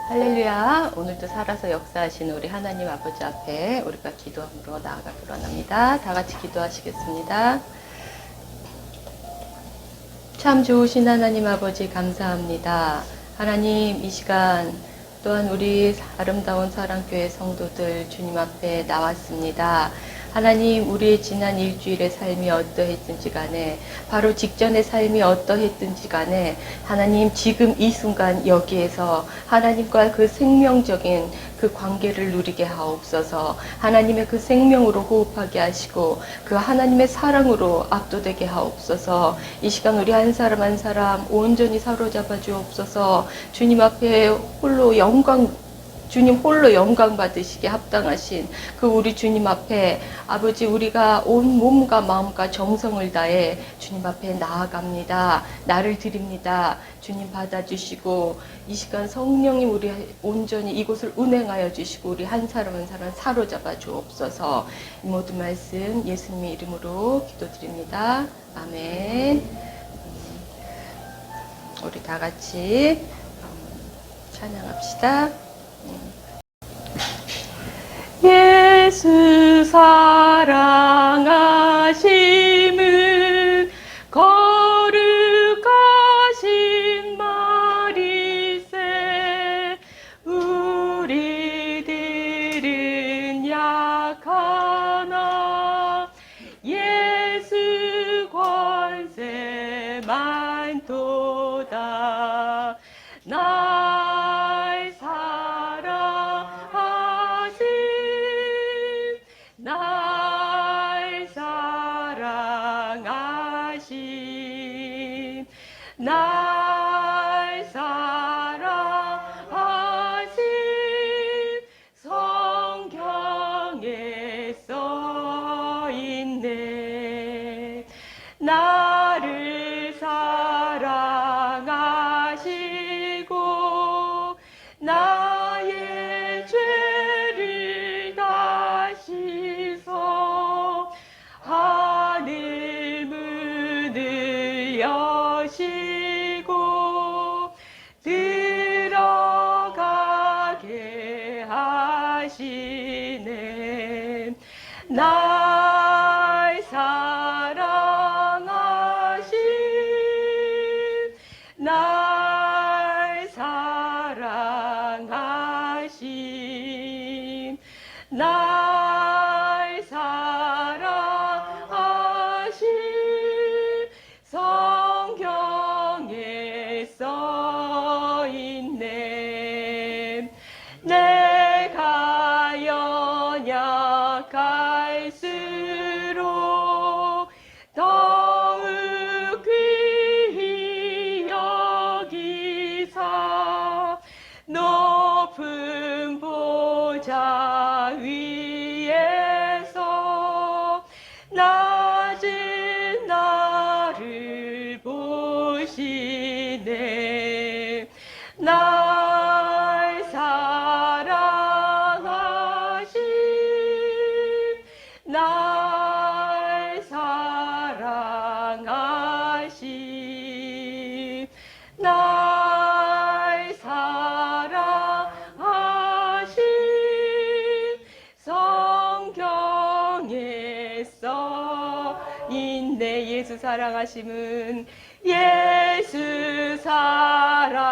할렐루야. 오늘도 살아서 역사하신 우리 하나님 아버지 앞에 우리가 기도함으로 나아가기로 합니다. 다 같이 기도하시겠습니다. 참 좋으신 하나님 아버지 감사합니다. 하나님, 이 시간 또한 우리 아름다운 사랑교회 성도들 주님 앞에 나왔습니다. 하나님, 우리의 지난 일주일의 삶이 어떠했든지 간에, 바로 직전의 삶이 어떠했든지 간에, 하나님 지금 이 순간 여기에서 하나님과 그 생명적인 그 관계를 누리게 하옵소서. 하나님의 그 생명으로 호흡하게 하시고 그 하나님의 사랑으로 압도되게 하옵소서. 이 시간 우리 한 사람 한 사람 온전히 사로잡아 주옵소서. 주님 앞에 주님 홀로 영광 받으시게 합당하신 그 우리 주님 앞에 아버지, 우리가 온 몸과 마음과 정성을 다해 주님 앞에 나아갑니다. 나를 드립니다. 주님 받아주시고 이 시간 성령이 우리 온전히 이곳을 운행하여 주시고 우리 한 사람 한 사람 사로잡아 주옵소서. 이 모든 말씀 예수님의 이름으로 기도드립니다. 아멘. 우리 다 같이 찬양합시다. 예수 사랑하심은 거룩하신 마리세. 우리들은 약하나 예수 권세 많도다. 날 사랑하신 날 사랑하신 성경에 써있네. 나를 사랑하시고 나의 죄를 다 씻어 하늘 문을 여시고 들어가게 하시네. 날 사랑하신 날 사랑하신 날 사랑하신 성경에 써있네. 내가 연약할수록 더욱 귀히 여기사 높은 보좌 위에서 낮은 나를 보시네. 날 사랑하신 날 사랑하신 날 사랑하신 성경에 써있네. 예수 사랑하심은 예수 사랑하심은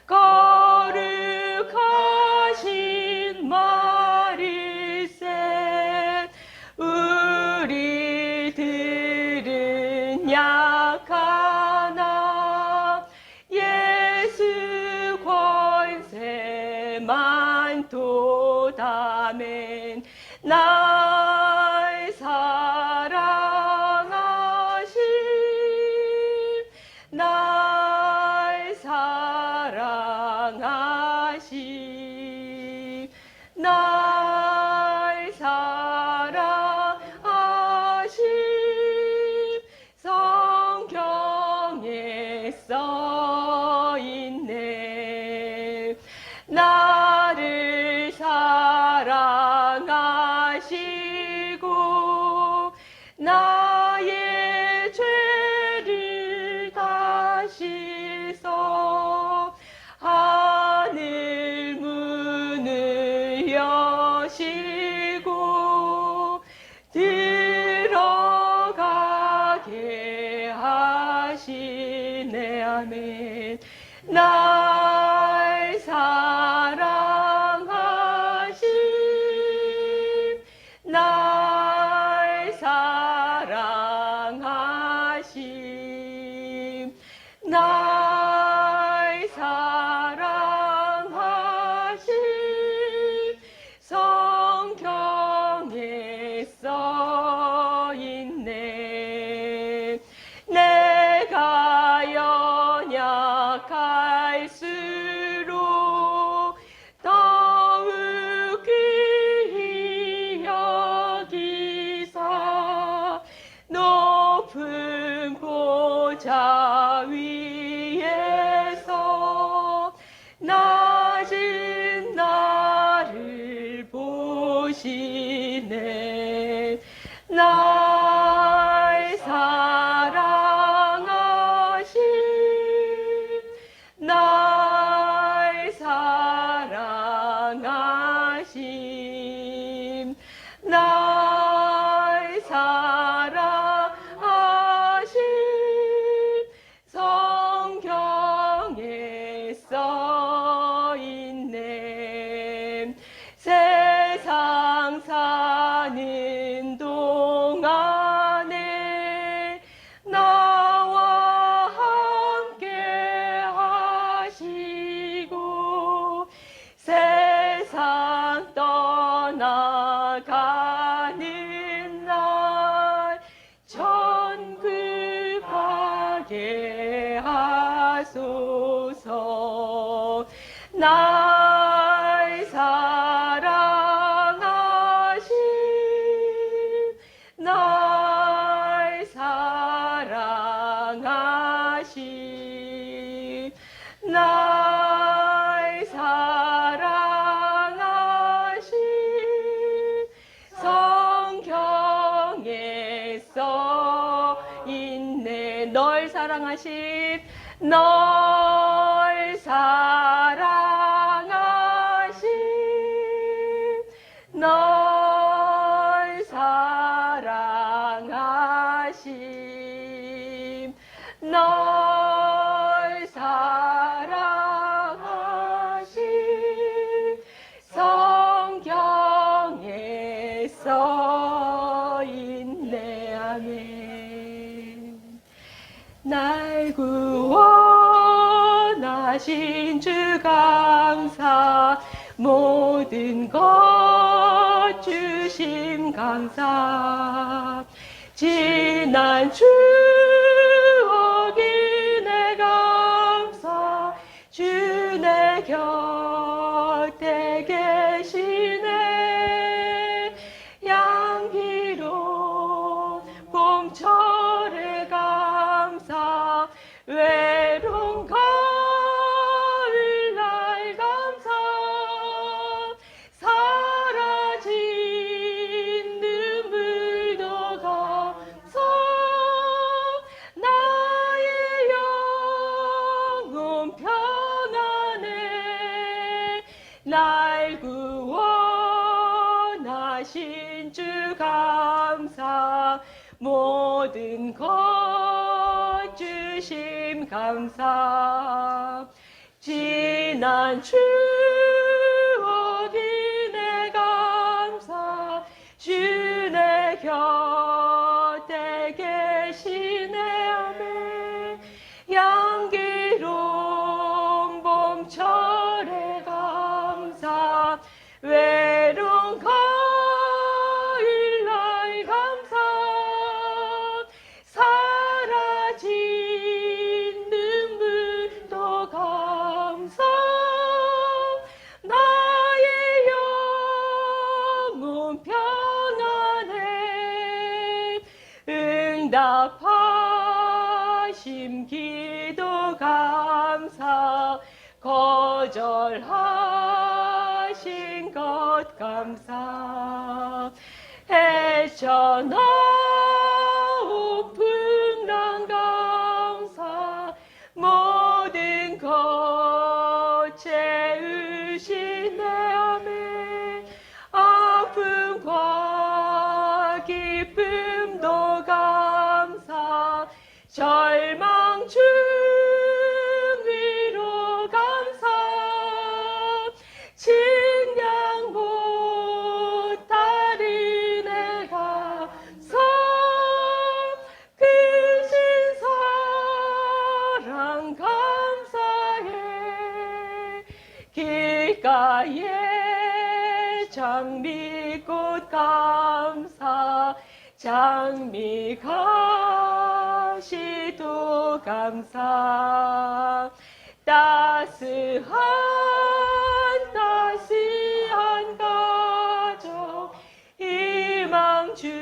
거룩하신 마리세. 우리들은 약하나 예수 권세 많도다멘. 날 사랑하신 날 사랑하신 날 사랑하신 성경에 써있네. 나를 사랑하시고 나의 죄를 다 씻어 사랑하시네. 아멘. 날 사랑하심, 날 사랑하심, 날 사랑하심. 성경에 써있네. 내가 연약할수록 더욱 귀히 여기사 높은 보좌 위에서 낮은 나를 보시네. 날 사랑하심, 날 사랑하심, 날 사랑하심. 성경에 써있네. 세상 사는 동안에 나와 함께 하시고 세상 떠나가는 날 천국 가게 하소서. 날 사랑하심, 날 사랑하심, 날 사랑하심. 성경에 써있네. 널 사랑하심, 널 사랑하심, 널 사랑하심, 널 사랑하심. 성경에 써있네. 아멘. 날 구원하신 주 감사, 모든 것 주심 감사. 지난 추억이 내 감사, 주 내 곁에 계시네. 향기로운 봄철의 감사, 외로운 가을날 감사. 사라진 눈물도 감사. 나의 영혼 평안해. 날 구원하신 주 감사, 모든 것 주심 감사. 지난 추억이 내 감사, 주 내 곁에 계시네. 아멘. 향기로운 봄철의 감사, 외로운 가을날 감사. 사라진 눈물도 감사. 나의 영혼 평안해. 응답하심 기도 감사. 거절하신 것 감사. 헤쳐나온 풍랑 감사. 모든 것 채우시네. 아멘. 아픔과 기쁨도 감사. 절망 길가에 장미꽃 감사 장미 가시도 감사 따스한 가족 희망 주신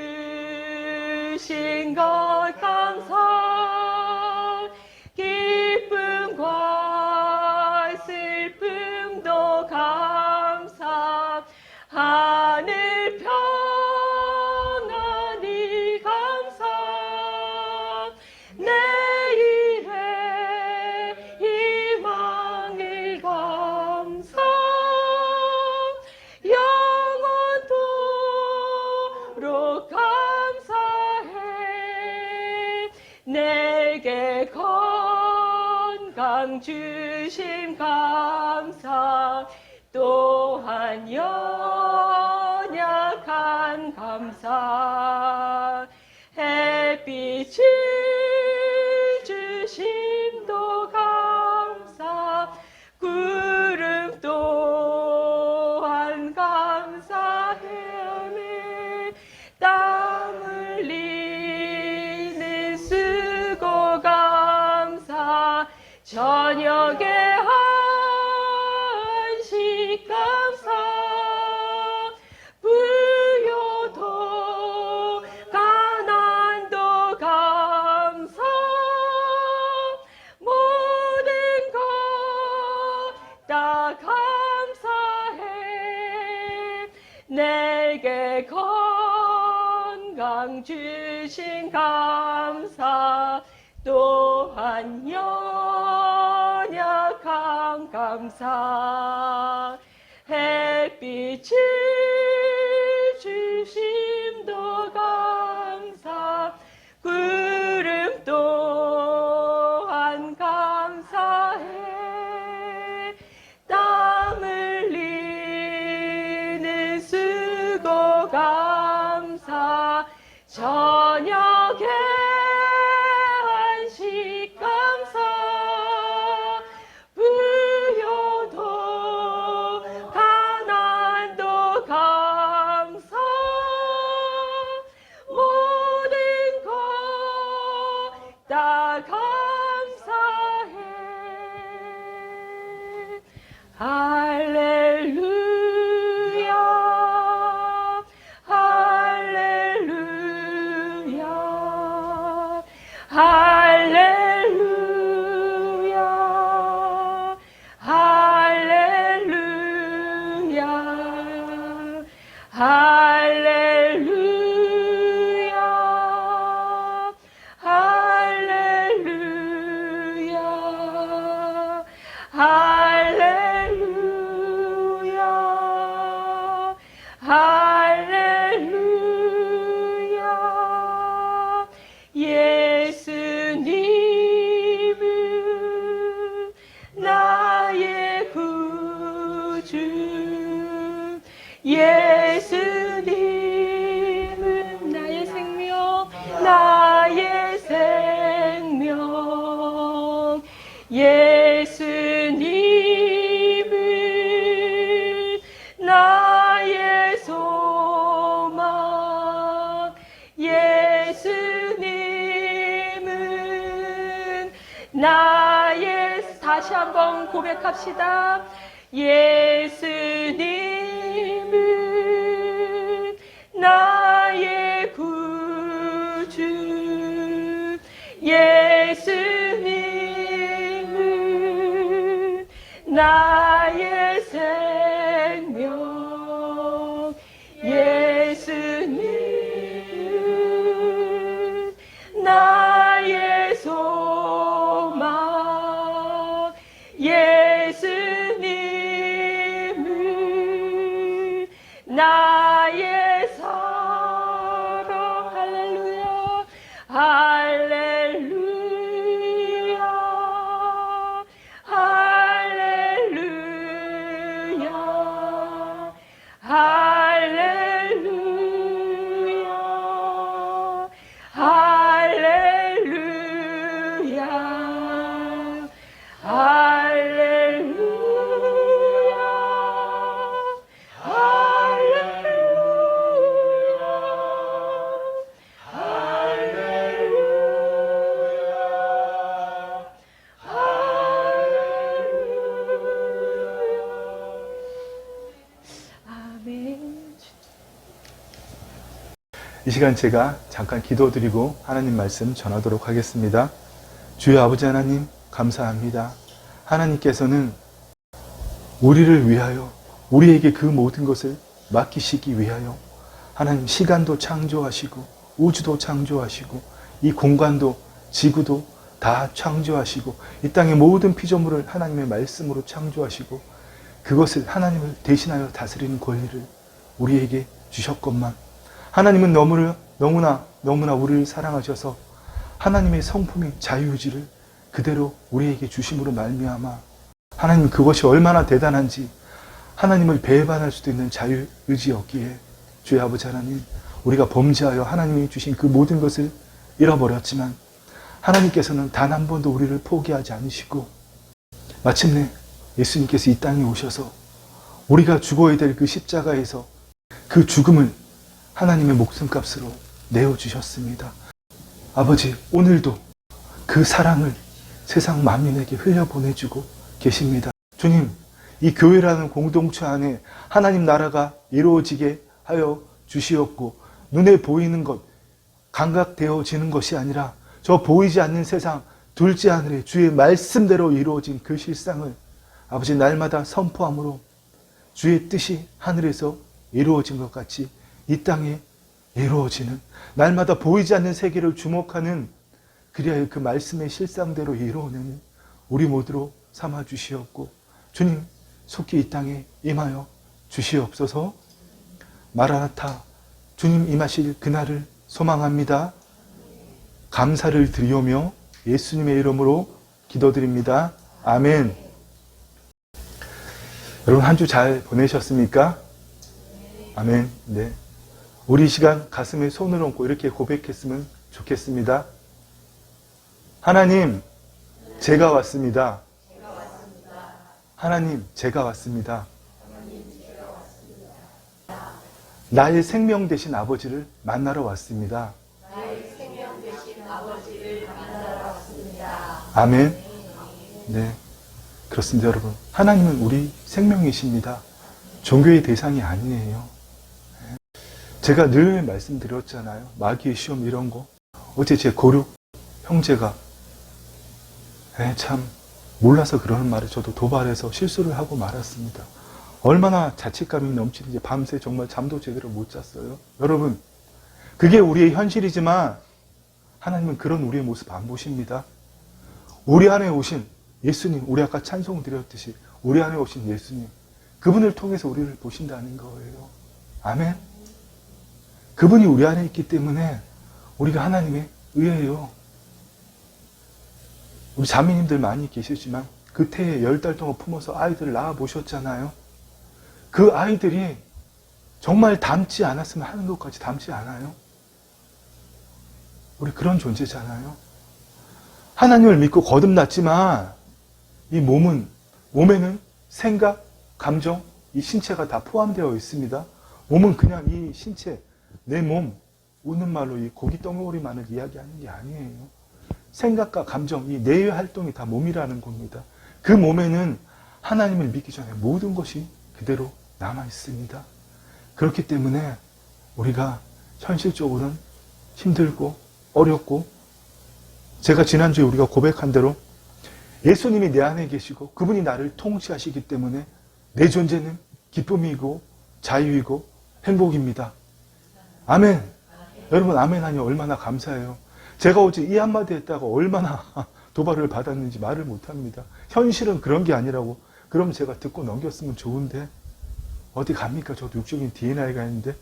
것 감사 기쁨과 슬픔도 감사 하늘 평안이 감사 내일의 희망을 감사 영원토록 감사해 내게 건강 주심 감사 또한 연약한 감사 햇빛을 주심도 감사 구름 또한 감사해 땀 흘리는 수고 감사 저녁에 한식 감사 부요도 가난도 감사 모든 것 다 감사해 내게 건강 주신 감사 또한 연약한 감사 햇빛을 주심도 감사 구름 또한 감사해 땀 흘리는 수고 감사 저녁에 한식 감사 부요도 가난도 감사 모든 것 다 감사해 할렐루야 할렐루야 할렐루야 할렐루야 할렐루야 할렐루야 할렐루야 할렐루야 예수님은 나의 구주 예수님은 나의 생명 나의 생명 예수님은 나의 소망 예수님은 나의 다시 한번 고백합시다 예수님은 나의 구주 예수님은 나의 생명 예수님은 나의 소망 예수님은 나의 사랑 할렐루야 할렐루야 할렐루야 할렐루야 할렐루야 할렐루야 이 시간 제가 잠깐 기도드리고 하나님 말씀 전하도록 하겠습니다. 주여 아버지 하나님 감사합니다. 하나님께서는 우리를 위하여 우리에게 그 모든 것을 맡기시기 위하여 하나님 시간도 창조하시고 우주도 창조하시고 이 공간도 지구도 다 창조하시고 이 땅의 모든 피조물을 하나님의 말씀으로 창조하시고 그것을 하나님을 대신하여 다스리는 권리를 우리에게 주셨건만 하나님은 너무나 우리를 사랑하셔서 하나님의 성품인 자유의지를 그대로 우리에게 주심으로 말미암아 하나님 그것이 얼마나 대단한지 하나님을 배반할 수도 있는 자유의지였기에 주의 아버지 하나님 우리가 범죄하여 하나님이 주신 그 모든 것을 잃어버렸지만 하나님께서는 단 한 번도 우리를 포기하지 않으시고 마침내 예수님께서 이 땅에 오셔서 우리가 죽어야 될 그 십자가에서 그 죽음을 하나님의 목숨값으로 내어주셨습니다. 아버지 오늘도 그 사랑을 세상 만민에게 흘려보내주고 계십니다. 주님 이 교회라는 공동체 안에 하나님 나라가 이루어지게 하여 주시었고 눈에 보이는 것 감각되어지는 것이 아니라 저 보이지 않는 세상 둘째 하늘에 주의 말씀대로 이루어진 그 실상을 아버지 날마다 선포함으로 주의 뜻이 하늘에서 이루어진 것 같이 이 땅에 이루어지는 날마다 보이지 않는 세계를 주목하는 그리하여 그 말씀의 실상대로 이루어내는 우리 모두로 삼아 주시옵고 주님 속히 이 땅에 임하여 주시옵소서. 마라나타 주님 임하실 그날을 소망합니다. 감사를 드리오며 예수님의 이름으로 기도드립니다. 아멘. 여러분 한 주 잘 보내셨습니까? 아멘. 네. 우리 이 시간 가슴에 손을 얹고 이렇게 고백했으면 좋겠습니다. 하나님, 제가 왔습니다. 하나님, 제가 왔습니다. 나의 생명 되신 아버지를 만나러 왔습니다. 아멘. 네. 그렇습니다, 여러분. 하나님은 우리 생명이십니다. 종교의 대상이 아니에요. 제가 늘 말씀드렸잖아요. 마귀의 시험 이런 거. 어제 제 고륙 형제가 참 몰라서 그러는 말에 저도 도발해서 실수를 하고 말았습니다. 얼마나 자책감이 넘치는지 밤새 정말 잠도 제대로 못 잤어요. 여러분, 그게 우리의 현실이지만 하나님은 그런 우리의 모습 안 보십니다. 우리 안에 오신 예수님, 우리 아까 찬송 드렸듯이 우리 안에 오신 예수님, 그분을 통해서 우리를 보신다는 거예요. 아멘. 그분이 우리 안에 있기 때문에 우리가 하나님의 의예요. 우리 자매님들 많이 계시지만 그 태에 10달 동안 품어서 아이들을 낳아보셨잖아요. 그 아이들이 정말 닮지 않았으면 하는 것까지 닮지 않아요? 우리 그런 존재잖아요. 하나님을 믿고 거듭났지만 이 몸에는 생각, 감정, 이 신체가 다 포함되어 있습니다. 몸은 그냥 이 신체, 내 몸, 웃는 말로 이 고기 덩어리만을 이야기하는 게 아니에요. 생각과 감정, 이 뇌의 활동이 다 몸이라는 겁니다. 그 몸에는 하나님을 믿기 전에 모든 것이 그대로 남아 있습니다. 그렇기 때문에 우리가 현실적으로는 힘들고 어렵고 제가 지난주에 우리가 고백한 대로 예수님이 내 안에 계시고 그분이 나를 통치하시기 때문에 내 존재는 기쁨이고 자유이고 행복입니다. 아멘. 여러분 아멘 하니 얼마나 감사해요. 제가 어제 이 한마디 했다가 얼마나 도발을 받았는지 말을 못합니다. 현실은 그런 게 아니라고 그럼 제가 듣고 넘겼으면 좋은데 어디 갑니까? 저도 육적인 DNA가 있는데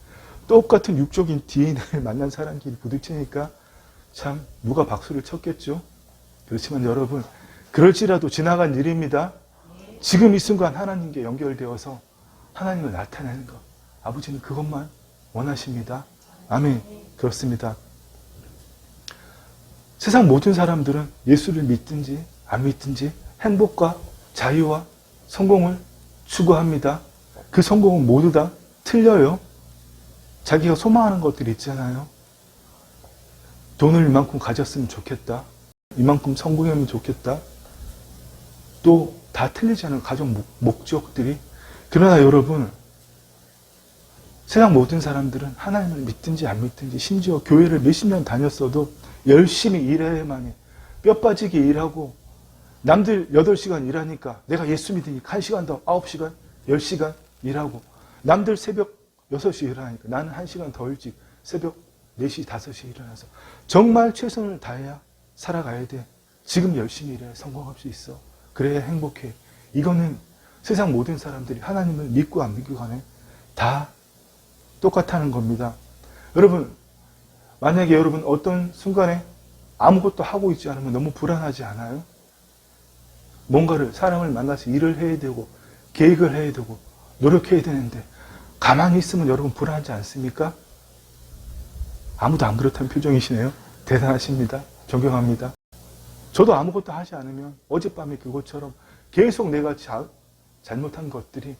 똑같은 육적인 DNA를 만난 사람끼리 부딪히니까 참 누가 박수를 쳤겠죠. 그렇지만 여러분 그럴지라도 지나간 일입니다. 지금 이 순간 하나님께 연결되어서 하나님을 나타내는 것 아버지는 그것만 원하십니다. 아멘. 그렇습니다. 세상 모든 사람들은 예수를 믿든지 안 믿든지 행복과 자유와 성공을 추구합니다. 그 성공은 모두 다 틀려요. 자기가 소망하는 것들이 있잖아요. 돈을 이만큼 가졌으면 좋겠다. 이만큼 성공하면 좋겠다. 또 다 틀리지 않은 가정 목적들이. 그러나 여러분 세상 모든 사람들은 하나님을 믿든지 안 믿든지 심지어 교회를 몇십 년 다녔어도 열심히 일해야만 해. 뼈 빠지게 일하고 남들 8시간 일하니까 내가 예수 믿으니까 1시간 더 9시간, 10시간 일하고 남들 새벽 6시 일하니까 나는 1시간 더 일찍 새벽 4시, 5시에 일어나서 정말 최선을 다해야 살아가야 돼. 지금 열심히 일해 성공할 수 있어. 그래야 행복해. 이거는 세상 모든 사람들이 하나님을 믿고 안 믿고 간에 다 똑같다는 겁니다. 여러분, 만약에 여러분 어떤 순간에 아무것도 하고 있지 않으면 너무 불안하지 않아요? 뭔가를 사람을 만나서 일을 해야 되고 계획을 해야 되고 노력해야 되는데 가만히 있으면 여러분 불안하지 않습니까? 아무도 안 그렇다는 표정이시네요. 대단하십니다. 존경합니다. 저도 아무것도 하지 않으면 어젯밤에 그것처럼 계속 내가 잘못한 것들이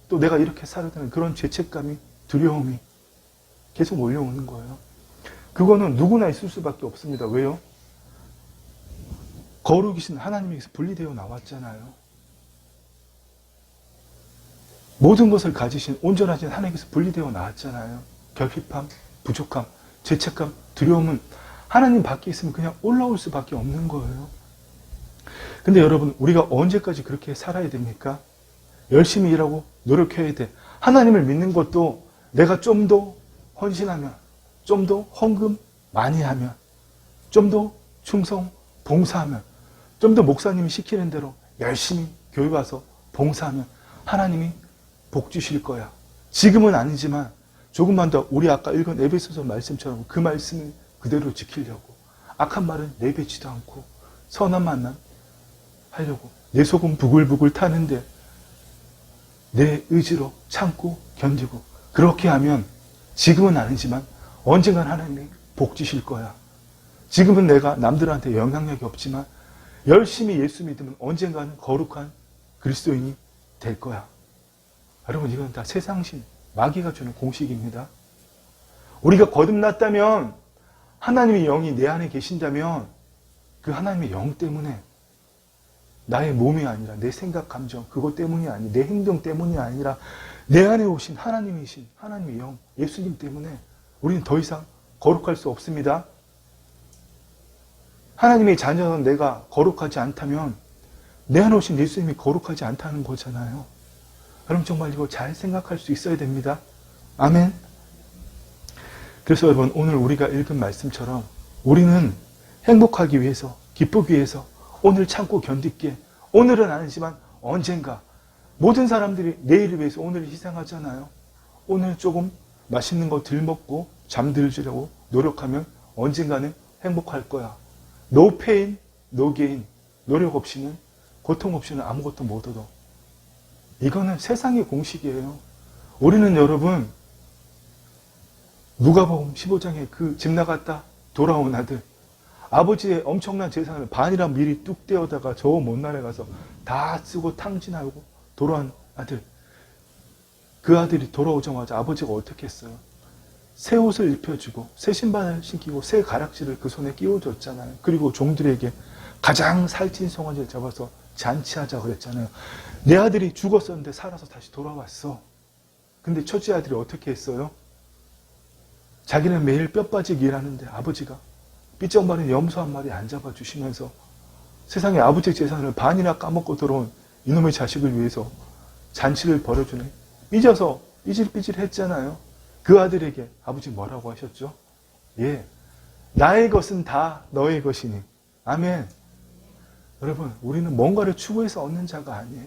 또 내가 이렇게 살아야 되는 그런 죄책감이 두려움이 계속 몰려오는 거예요. 그거는 누구나 있을 수밖에 없습니다. 왜요? 거룩이신 하나님에게서 분리되어 나왔잖아요. 모든 것을 가지신 온전하신 하나님께서 분리되어 나왔잖아요. 결핍함, 부족함, 죄책감, 두려움은 하나님 밖에 있으면 그냥 올라올 수밖에 없는 거예요. 근데 여러분, 우리가 언제까지 그렇게 살아야 됩니까? 열심히 일하고 노력해야 돼. 하나님을 믿는 것도 내가 좀 더 헌신하면, 좀 더 헌금 많이 하면, 좀 더 충성, 봉사하면, 좀 더 목사님이 시키는 대로 열심히 교회 와서 봉사하면 하나님이 복 주실 거야. 지금은 아니지만 조금만 더 우리 아까 읽은 에베소서 말씀처럼 그 말씀을 그대로 지키려고 악한 말은 내뱉지도 않고 선한 말만 하려고 내 속은 부글부글 타는데 내 의지로 참고 견디고 그렇게 하면 지금은 아니지만 언젠간 하나님이 복 주실 거야. 지금은 내가 남들한테 영향력이 없지만 열심히 예수 믿으면 언젠가는 거룩한 그리스도인이 될 거야. 여러분, 이건 다 세상신, 마귀가 주는 공식입니다. 우리가 거듭났다면, 하나님의 영이 내 안에 계신다면 그 하나님의 영 때문에 나의 몸이 아니라 내 생각, 감정, 그것 때문이 아니, 내 행동 때문이 아니라 내 안에 오신 하나님이신 하나님의 영, 예수님 때문에 우리는 더 이상 거룩할 수 없습니다. 하나님의 자녀는 내가 거룩하지 않다면 내 안에 오신 예수님이 거룩하지 않다는 거잖아요. 여러분, 정말 이거 잘 생각할 수 있어야 됩니다. 아멘. 그래서 여러분, 오늘 우리가 읽은 말씀처럼 우리는 행복하기 위해서, 기쁘기 위해서 오늘 참고 견딜게. 오늘은 아니지만 언젠가 모든 사람들이 내일을 위해서 오늘을 희생하잖아요. 오늘 조금 맛있는 거 덜 먹고 잠들으려고 노력하면 언젠가는 행복할 거야. No pain, no gain. 노력 없이는, 고통 없이는 아무것도 못 얻어. 이거는 세상의 공식이에요. 우리는 여러분, 누가복음 15장에 그 집 나갔다 돌아온 아들, 아버지의 엄청난 재산을 반이랑 미리 뚝 떼어다가 저 먼 나라에 가서 다 쓰고 탕진하고 돌아온 아들. 그 아들이 돌아오자마자 아버지가 어떻게 했어요? 새 옷을 입혀주고 새 신발을 신기고 새 가락지를 그 손에 끼워줬잖아요. 그리고 종들에게 가장 살찐 송아지를 잡아서 잔치하자 그랬잖아요. 내 아들이 죽었었는데 살아서 다시 돌아왔어. 근데 첫째 아들이 어떻게 했어요? 자기는 매일 뼈 빠지게 일하는데 아버지가 삐쩍마른 염소 한 마리 안 잡아주시면서 세상에 아버지 재산을 반이나 까먹고 들어온 이놈의 자식을 위해서 잔치를 벌여주네. 삐져서 삐질삐질 했잖아요. 그 아들에게 아버지 뭐라고 하셨죠? 예, 나의 것은 다 너의 것이니. 아멘. 여러분, 우리는 뭔가를 추구해서 얻는 자가 아니에요.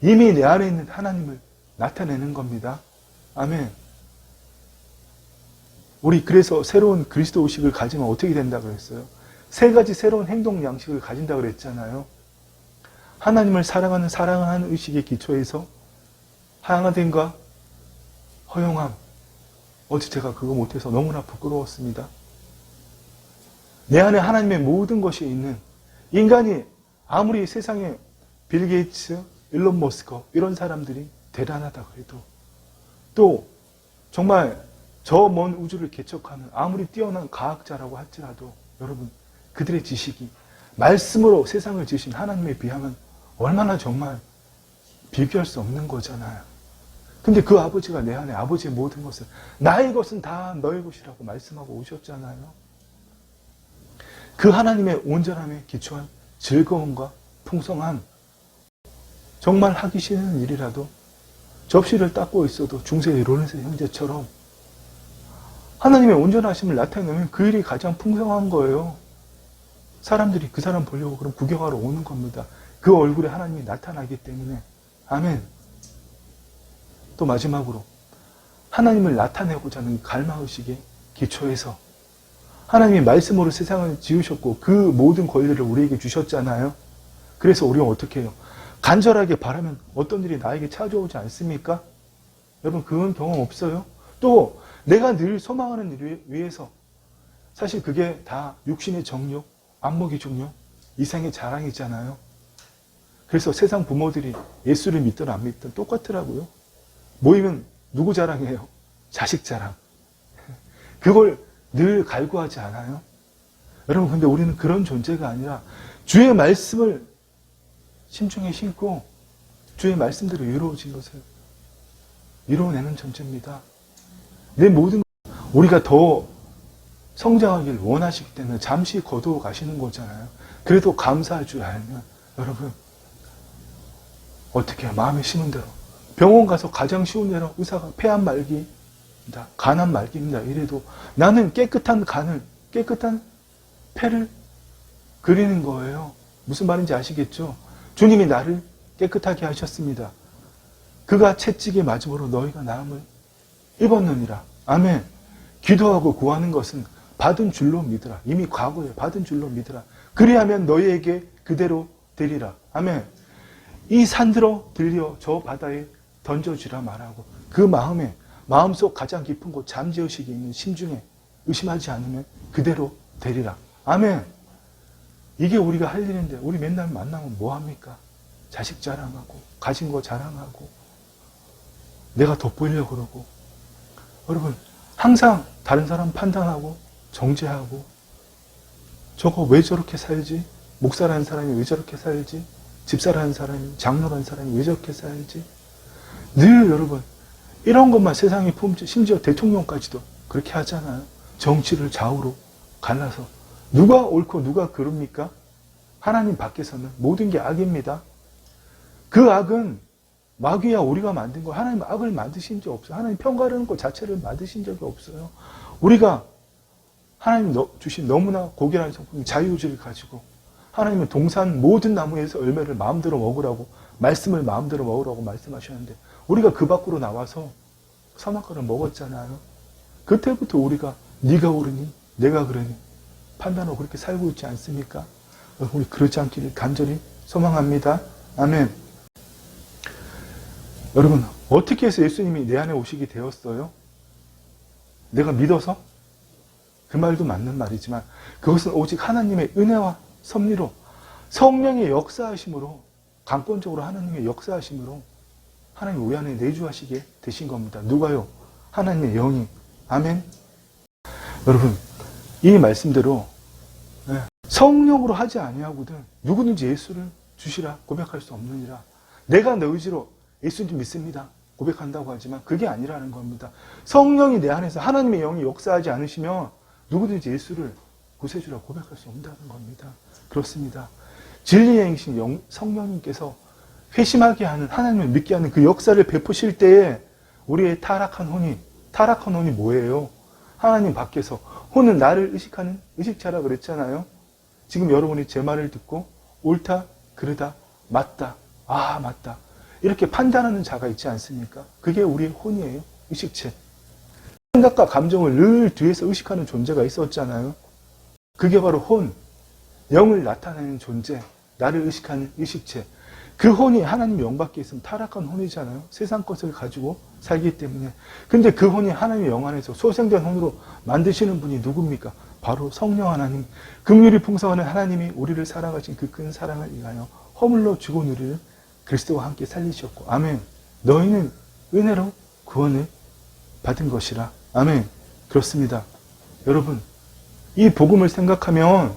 이미 내 안에 있는 하나님을 나타내는 겁니다. 아멘. 우리 그래서 새로운 그리스도의식을 가지면 어떻게 된다 그랬어요? 3가지 새로운 행동 양식을 가진다 그랬잖아요. 하나님을 사랑하는 의식의 기초에서 하나됨과 허용함. 어제 제가 그거 못해서 너무나 부끄러웠습니다. 내 안에 하나님의 모든 것이 있는 인간이 아무리 세상에 빌 게이츠, 일론 머스크 이런 사람들이 대단하다 그래도 또 정말 저 먼 우주를 개척하는 아무리 뛰어난 과학자라고 할지라도 여러분, 그들의 지식이 말씀으로 세상을 지으신 하나님에 비하면 얼마나 정말 비교할 수 없는 거잖아요. 근데 그 아버지가 내 안에 아버지의 모든 것을, 나의 것은 다 너의 것이라고 말씀하고 오셨잖아요. 그 하나님의 온전함에 기초한 즐거움과 풍성함, 정말 하기 싫은 일이라도 접시를 닦고 있어도 중세 로렌스 형제처럼 하나님의 온전하심을 나타내면 그 일이 가장 풍성한 거예요. 사람들이 그 사람 보려고 그럼 구경하러 오는 겁니다. 그 얼굴에 하나님이 나타나기 때문에. 아멘. 또 마지막으로 하나님을 나타내고자 하는 갈망의식의 기초에서 하나님이 말씀으로 세상을 지으셨고 그 모든 권리를 우리에게 주셨잖아요. 그래서 우리가 어떻게 해요? 간절하게 바라면 어떤 일이 나에게 찾아오지 않습니까? 여러분 그건 경험 없어요? 또 내가 늘 소망하는 일 위해서 사실 그게 다 육신의 정욕, 안목의 중욕, 이생의 자랑이잖아요. 그래서 세상 부모들이 예수를 믿든 안 믿든 똑같더라고요. 모이면 누구 자랑이에요? 자식 자랑. 그걸 늘 갈구하지 않아요? 여러분 근데 우리는 그런 존재가 아니라 주의 말씀을 심중에 심고 주의 말씀대로 이루어진 것을 이루어내는 존재입니다. 내 모든 우리가 더 성장하길 원하시기 때문에 잠시 거두어 가시는 거잖아요. 그래도 감사할 줄 알면 여러분 어떻게 해요? 마음에 심은 대로 병원 가서 가장 쉬운 대로 의사가 폐암 말기입니다. 간암 말기입니다. 이래도 나는 깨끗한 간을 깨끗한 폐를 그리는 거예요. 무슨 말인지 아시겠죠? 주님이 나를 깨끗하게 하셨습니다. 그가 채찍에 맞음으로 너희가 나음을 입었느니라. 아멘. 기도하고 구하는 것은 받은 줄로 믿으라. 이미 과거에 받은 줄로 믿으라. 그리하면 너희에게 그대로 되리라. 아멘. 이 산들어 들려 저 바다에 던져주라 말하고 그 마음속 가장 깊은 곳 잠재의식이 있는 심중에 의심하지 않으면 그대로 되리라. 아멘. 이게 우리가 할 일인데 우리 맨날 만나면 뭐합니까? 자식 자랑하고 가진 거 자랑하고 내가 돋보이려고 그러고 여러분 항상 다른 사람 판단하고 정죄하고 저거 왜 저렇게 살지? 목사라는 사람이 왜 저렇게 살지? 집사라는 사람이 장로라는 사람이 왜 저렇게 살지? 늘 여러분 이런 것만 세상에 품지 심지어 대통령까지도 그렇게 하잖아요. 정치를 좌우로 갈라서 누가 옳고 누가 그릅니까? 하나님 밖에서는 모든 게 악입니다. 그 악은 마귀야 우리가 만든 거 하나님 악을 만드신 적 없어요. 하나님 평가라는 것 자체를 만드신 적이 없어요. 우리가 하나님 주신 너무나 고귀한 성품 자유의지를 가지고 하나님은 동산 모든 나무에서 열매를 마음대로 먹으라고 말씀을 마음대로 먹으라고 말씀하셨는데 우리가 그 밖으로 나와서 선악과를 먹었잖아요. 그때부터 우리가 네가 옳으니 내가 그러니 판단하고 그렇게 살고 있지 않습니까? 우리 그렇지 않기를 간절히 소망합니다. 아멘. 여러분 어떻게 해서 예수님이 내 안에 오시게 되었어요? 내가 믿어서? 그 말도 맞는 말이지만 그것은 오직 하나님의 은혜와 섭리로 성령의 역사하심으로 강권적으로 하나님의 역사하심으로 하나님 우리 안에 내주하시게 되신 겁니다. 누가요? 하나님의 영이. 아멘. 여러분 이 말씀대로 성령으로 하지 아니하거든 누구든지 예수를 주시라 고백할 수 없느니라. 내가 내 의지로 예수님 믿습니다 고백한다고 하지만 그게 아니라는 겁니다. 성령이 내 안에서 하나님의 영이 역사하지 않으시면 누구든지 예수를 구세주라 고백할 수 없다는 겁니다. 그렇습니다. 진리의 행신 성령님께서 회심하게 하는 하나님을 믿게 하는 그 역사를 베푸실 때에 우리의 타락한 혼이 뭐예요? 하나님 밖에서 혼은 나를 의식하는 의식자라 그랬잖아요. 지금 여러분이 제 말을 듣고 옳다, 그르다, 맞다, 아 맞다 이렇게 판단하는 자가 있지 않습니까? 그게 우리의 혼이에요. 의식체. 생각과 감정을 늘 뒤에서 의식하는 존재가 있었잖아요. 그게 바로 혼, 영을 나타내는 존재, 나를 의식하는 의식체. 그 혼이 하나님 영 밖에 있으면 타락한 혼이잖아요. 세상 것을 가지고 살기 때문에. 근데 그 혼이 하나님의 영 안에서 소생된 혼으로 만드시는 분이 누굽니까? 바로 성령 하나님. 긍휼이 풍성한 하나님이 우리를 사랑하신 그 큰 사랑을 인하여 허물로 죽은 우리를 그리스도와 함께 살리셨고. 아멘. 너희는 은혜로 구원을 받은 것이라. 아멘. 그렇습니다. 여러분, 이 복음을 생각하면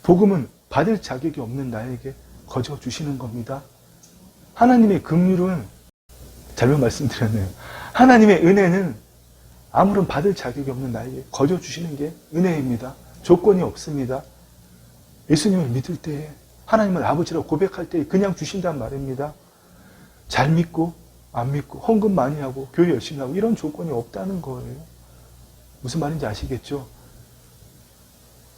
복음은 받을 자격이 없는 나에게 거저 주시는 겁니다. 하나님의 긍휼은 잘못 말씀드렸네요. 하나님의 은혜는 아무런 받을 자격이 없는 나에게 거저 주시는 게 은혜입니다. 조건이 없습니다. 예수님을 믿을 때에, 하나님을 아버지라고 고백할 때에 그냥 주신단 말입니다. 잘 믿고 안 믿고 헌금 많이 하고 교회 열심히 하고 이런 조건이 없다는 거예요. 무슨 말인지 아시겠죠?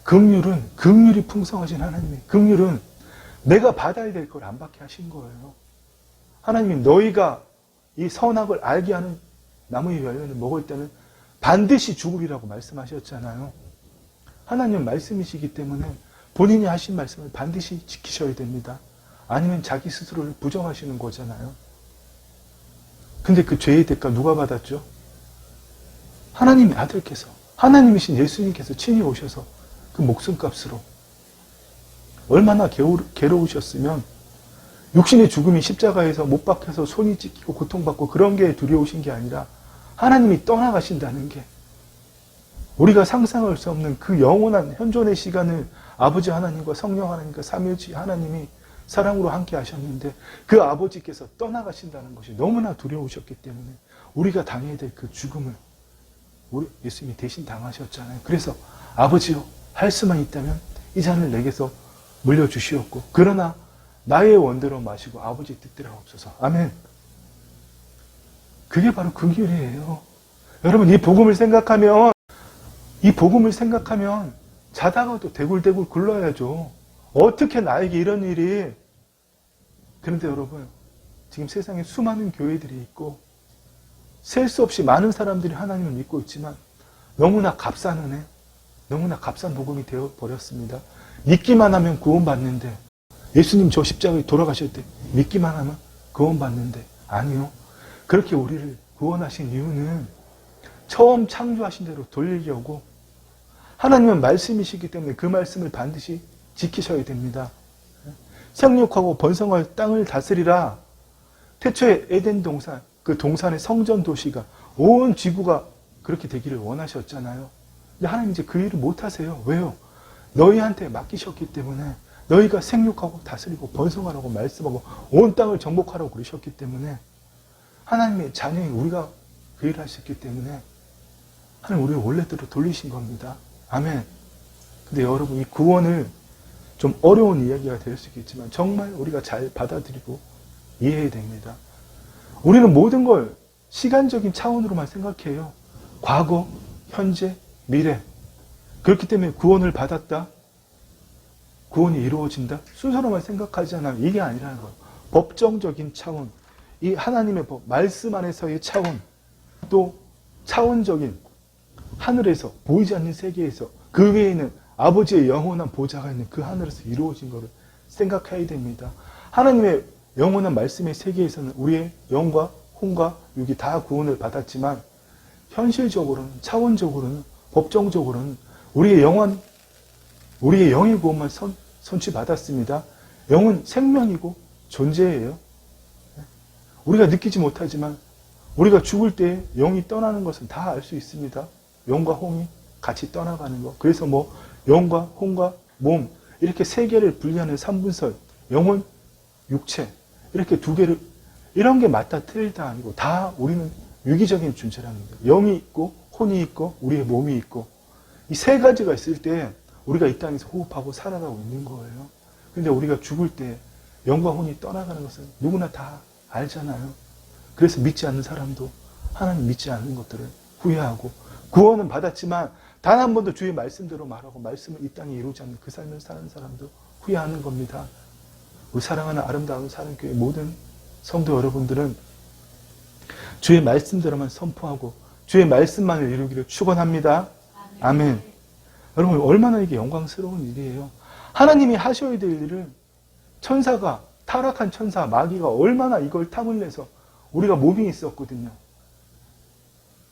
긍휼이 풍성하신 하나님의 긍휼은 내가 받아야 될 걸 안 받게 하신 거예요. 하나님이 너희가 이 선악을 알게 하는 나무의 열매를 먹을 때는 반드시 죽으리라고 말씀하셨잖아요. 하나님은 말씀이시기 때문에 본인이 하신 말씀을 반드시 지키셔야 됩니다. 아니면 자기 스스로를 부정하시는 거잖아요. 근데 그 죄의 대가 누가 받았죠? 하나님의 아들께서, 하나님이신 예수님께서 친히 오셔서 그 목숨값으로 얼마나 괴로우셨으면 육신의 죽음이 십자가에서 못 박혀서 손이 찢기고 고통받고 그런 게 두려우신 게 아니라 하나님이 떠나가신다는 게 우리가 상상할 수 없는 그 영원한 현존의 시간을 아버지 하나님과 성령 하나님과 삼위일체 하나님이 사랑으로 함께 하셨는데 그 아버지께서 떠나가신다는 것이 너무나 두려우셨기 때문에 우리가 당해야 될 그 죽음을 우리 예수님이 대신 당하셨잖아요. 그래서 아버지요, 할 수만 있다면 이 잔을 내게서 물려주시옵고 그러나 나의 원대로 마시고 아버지 뜻대로 하옵소서. 아멘. 그게 바로 긍휼이에요. 여러분, 이 복음을 생각하면 자다가도 대굴대굴 굴러야죠. 어떻게 나에게 이런 일이. 그런데 여러분, 지금 세상에 수많은 교회들이 있고 셀 수 없이 많은 사람들이 하나님을 믿고 있지만 너무나 값싼 은혜, 너무나 값싼 복음이 되어버렸습니다. 믿기만 하면 구원받는데, 예수님 저 십자가에 돌아가실 때 믿기만 하면 구원받는데, 아니요. 그렇게 우리를 구원하신 이유는 처음 창조하신 대로 돌리려고, 하나님은 말씀이시기 때문에 그 말씀을 반드시 지키셔야 됩니다. 생육하고 번성할 땅을 다스리라. 태초에 에덴 동산, 그 동산의 성전 도시가 온 지구가 그렇게 되기를 원하셨잖아요. 근데 하나님 이제 그 일을 못 하세요. 왜요? 너희한테 맡기셨기 때문에, 너희가 생육하고 다스리고 번성하라고 말씀하고 온 땅을 정복하라고 그러셨기 때문에, 하나님의 자녀인 우리가 그 일을 하셨기 때문에 하나님 우리를 원래대로 돌리신 겁니다. 아멘. 근데 여러분, 이 구원을 좀 어려운 이야기가 될 수 있겠지만 정말 우리가 잘 받아들이고 이해해야 됩니다. 우리는 모든 걸 시간적인 차원으로만 생각해요. 과거, 현재, 미래. 그렇기 때문에 구원을 받았다, 구원이 이루어진다, 순서로만 생각하잖아요. 이게 아니라는 거예요. 법정적인 차원, 이 하나님의 법, 말씀 안에서의 차원, 또 차원적인 하늘에서, 보이지 않는 세계에서, 그 외에는 아버지의 영원한 보좌가 있는 그 하늘에서 이루어진 것을 생각해야 됩니다. 하나님의 영원한 말씀의 세계에서는 우리의 영과 혼과 육이 다 구원을 받았지만, 현실적으로는, 차원적으로는, 법정적으로는 우리의 영의 구원만 선취받았습니다. 영은 생명이고 존재예요. 우리가 느끼지 못하지만 우리가 죽을 때 영이 떠나는 것은 다 알 수 있습니다. 영과 혼이 같이 떠나가는 것. 그래서 영과 혼과 몸, 이렇게 세 개를 분리하는 삼분설, 영혼, 육체, 이렇게 두 개를, 이런 게 맞다 틀리다 아니고 다 우리는 유기적인 존재랍니다. 영이 있고 혼이 있고 우리의 몸이 있고, 이 세 가지가 있을 때 우리가 이 땅에서 호흡하고 살아가고 있는 거예요. 근데 우리가 죽을 때 영과 혼이 떠나가는 것은 누구나 다 알잖아요. 그래서 믿지 않는 사람도 하나님 믿지 않는 것들을 후회하고, 구원은 받았지만 단 한 번도 주의 말씀대로 말하고 말씀을 이 땅에 이루지 않는 그 삶을 사는 사람도 후회하는 겁니다. 우리 사랑하는 아름다운 사랑교회 모든 성도 여러분들은 주의 말씀대로만 선포하고 주의 말씀만을 이루기를 축원합니다. 아멘. 여러분, 얼마나 이게 영광스러운 일이에요. 하나님이 하셔야 될 일을 천사가, 타락한 천사 마귀가 얼마나 이걸 탐을 내서, 우리가 몸이 있었거든요.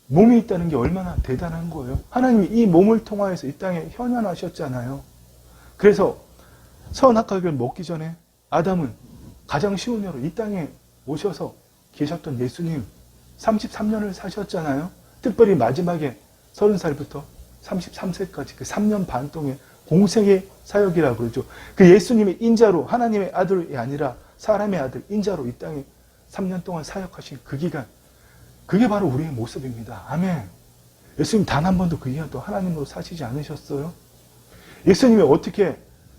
몸이 있다는 게 얼마나 대단한 거예요. 하나님이 이 몸을 통하여서 이 땅에 현현하셨잖아요. 그래서 선악과를 먹기 전에 아담은 가장 쉬운 예로 이 땅에 오셔서 계셨던 예수님 33년을 사셨잖아요. 특별히 마지막에 30살부터 33세까지 그 3년 반 동안 공생의 사역이라고 그러죠. 그 예수님의 인자로, 하나님의 아들이 아니라 사람의 아들, 인자로 이 땅에 3년 동안 사역하신 그 기간, 그게 바로 우리의 모습입니다. 아멘. 예수님 단 한 번도 그 기간도 하나님으로 사시지 않으셨어요? 예수님이 어떻게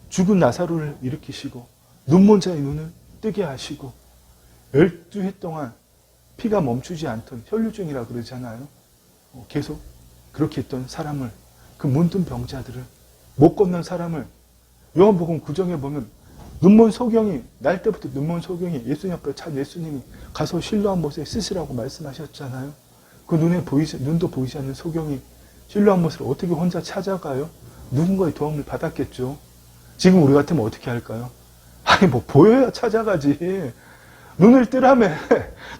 죽은 나사로를 일으키시고 눈먼 자의 눈을 뜨게 하시고 12해 동안 피가 멈추지 않던 혈류증이라 그러잖아요. 계속 그렇게 했던 사람을, 그 문둥 병자들을, 못 걷는 사람을, 요한복음 9장에 보면 눈먼 소경이, 날 때부터 눈먼 소경이 예수님 앞에 찬 예수님이 가서 실로암 못에 쓰시라고 말씀하셨잖아요. 그 눈도 보이지 않는 소경이 실로암 못을 어떻게 혼자 찾아가요? 누군가의 도움을 받았겠죠. 지금 우리 같으면 어떻게 할까요? 아니 뭐 보여야 찾아가지. 눈을 뜨라며.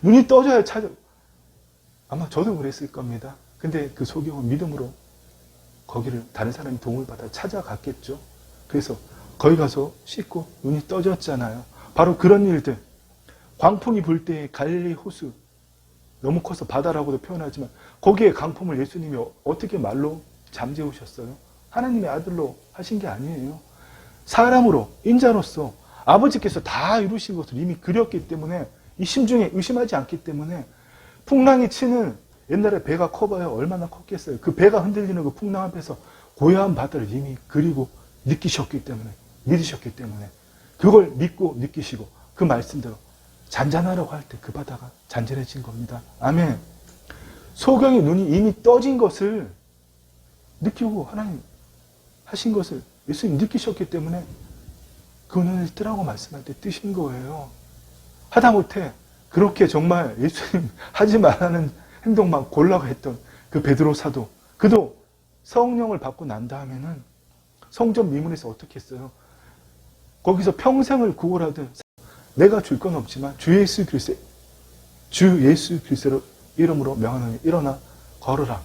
눈이 떠져야 찾아. 아마 저도 그랬을 겁니다. 근데 그 소경은 믿음으로 거기를 다른 사람이 도움을 받아 찾아갔겠죠. 그래서 거기 가서 씻고 눈이 떠졌잖아요. 바로 그런 일들. 광풍이 불 때 갈릴리 호수, 너무 커서 바다라고도 표현하지만 거기에 강풍을 예수님이 어떻게 말로 잠재우셨어요? 하나님의 아들로 하신 게 아니에요. 사람으로, 인자로서 아버지께서 다 이루신 것을 이미 그렸기 때문에 이 심중에 의심하지 않기 때문에 풍랑이 치는, 옛날에 배가 커봐야 얼마나 컸겠어요. 그 배가 흔들리는 그 풍랑 앞에서 고요한 바다를 이미 그리고 느끼셨기 때문에, 믿으셨기 때문에 그걸 믿고 느끼시고 그 말씀대로 잔잔하라고 할 때 그 바다가 잔잔해진 겁니다. 아멘. 소경의 눈이 이미 떠진 것을 느끼고 하나님 하신 것을 예수님 느끼셨기 때문에 그 눈을 뜨라고 말씀할 때 뜨신 거예요. 하다못해 그렇게 정말 예수님 하지 말라는 행동만 골라고 했던 그 베드로 사도, 그도 성령을 받고 난 다음에는 성전 미문에서 어떻게 했어요? 거기서 평생을 구걸하던, 내가 줄 건 없지만 주 예수 그리스도 이름으로 명하노니 일어나 걸어라.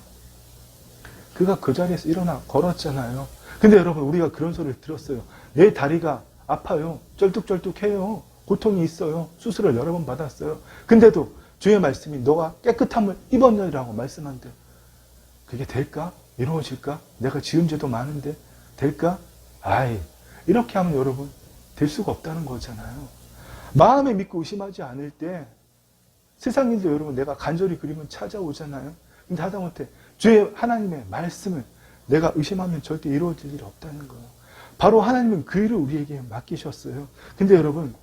그가 그 자리에서 일어나 걸었잖아요. 근데 여러분, 우리가 그런 소리를 들었어요. 내 다리가 아파요. 쩔뚝쩔뚝해요. 고통이 있어요. 수술을 여러 번 받았어요. 근데도 주의 말씀이 너가 깨끗함을 입었느라고 말씀한대. 그게 될까? 이루어질까? 내가 지은 죄도 많은데 될까? 아이, 이렇게 하면 여러분 될 수가 없다는 거잖아요. 마음에 믿고 의심하지 않을 때 세상 일도 여러분 내가 간절히 그리면 찾아오잖아요. 근데 하다못해 주의 하나님의 말씀을 내가 의심하면 절대 이루어질 일이 없다는 거예요. 바로 하나님은 그 일을 우리에게 맡기셨어요. 근데 여러분,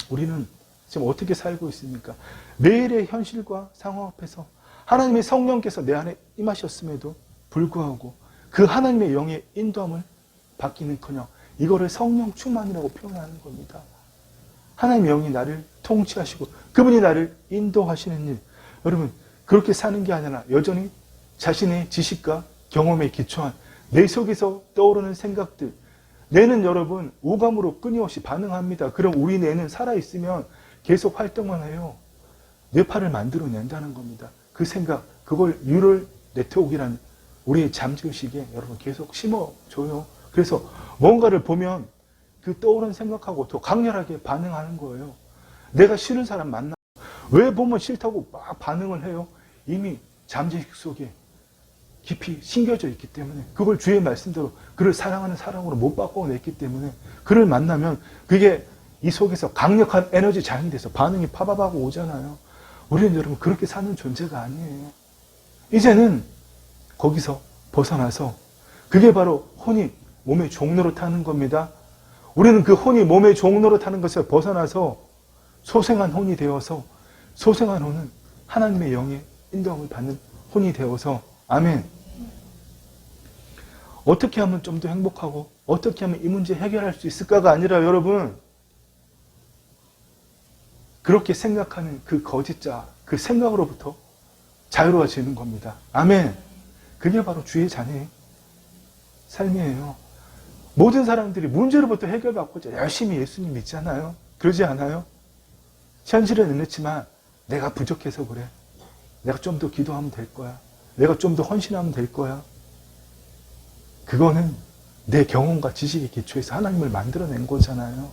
우리는 지금 어떻게 살고 있습니까? 매일의 현실과 상황 앞에서 하나님의 성령께서 내 안에 임하셨음에도 불구하고 그 하나님의 영의 인도함을 받기는커녕 이거를 성령 충만이라고 표현하는 겁니다. 하나님의 영이 나를 통치하시고 그분이 나를 인도하시는 일. 여러분, 그렇게 사는 게 아니라 여전히 자신의 지식과 경험에 기초한 내 속에서 떠오르는 생각들. 뇌는 여러분 오감으로 끊임없이 반응합니다. 그럼 우리 뇌는 살아있으면 계속 활동만 해요. 뇌파를 만들어낸다는 겁니다. 그 생각, 그걸 뉴럴 네트워크라는 우리의 잠재의식에 여러분 계속 심어줘요. 그래서 뭔가를 보면 그 떠오르는 생각하고 더 강렬하게 반응하는 거예요. 내가 싫은 사람 만나 왜 보면 싫다고 막 반응을 해요? 이미 잠재의식 속에 깊이 심겨져 있기 때문에, 그걸 주의 말씀대로 그를 사랑하는 사랑으로 못 바꿔냈기 때문에 그를 만나면 그게 이 속에서 강력한 에너지 장이 돼서 반응이 파바바고 오잖아요. 우리는 여러분 그렇게 사는 존재가 아니에요. 이제는 거기서 벗어나서, 그게 바로 혼이 몸의 종로로 타는 겁니다. 우리는 그 혼이 몸의 종로로 타는 것을 벗어나서 소생한 혼이 되어서, 소생한 혼은 하나님의 영의 인도함을 받는 혼이 되어서, 아멘. 어떻게 하면 좀 더 행복하고 어떻게 하면 이 문제 해결할 수 있을까가 아니라 여러분, 그렇게 생각하는 그 거짓자, 그 생각으로부터 자유로워지는 겁니다. 아멘. 그게 바로 주의 자녀의 삶이에요. 모든 사람들이 문제로부터 해결받고자 열심히 예수님 믿잖아요. 그러지 않아요? 현실은 그렇지만 내가 부족해서 그래. 내가 좀 더 기도하면 될 거야. 내가 좀 더 헌신하면 될 거야. 그거는 내 경험과 지식에 기초해서 하나님을 만들어낸 거잖아요.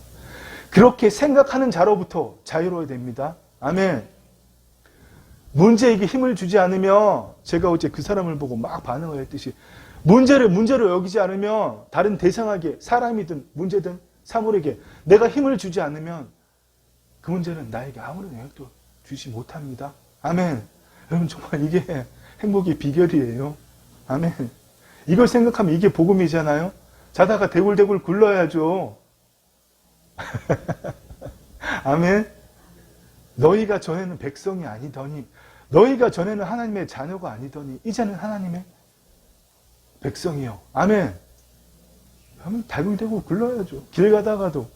그렇게 생각하는 자로부터 자유로워야 됩니다. 아멘. 문제에게 힘을 주지 않으면, 제가 어제 그 사람을 보고 막 반응을 했듯이, 문제를 문제로 여기지 않으면 다른 대상에게, 사람이든 문제든 사물에게 내가 힘을 주지 않으면 그 문제는 나에게 아무런 영향도 주지 못합니다. 아멘. 여러분 정말 이게 행복의 비결이에요. 아멘. 이걸 생각하면 이게 복음이잖아요. 자다가 대굴대굴 굴러야죠. 아멘. 너희가 전에는 백성이 아니더니, 너희가 전에는 하나님의 자녀가 아니더니 이제는 하나님의 백성이요. 아멘. 그러면 대굴대굴 굴러야죠. 길 가다가도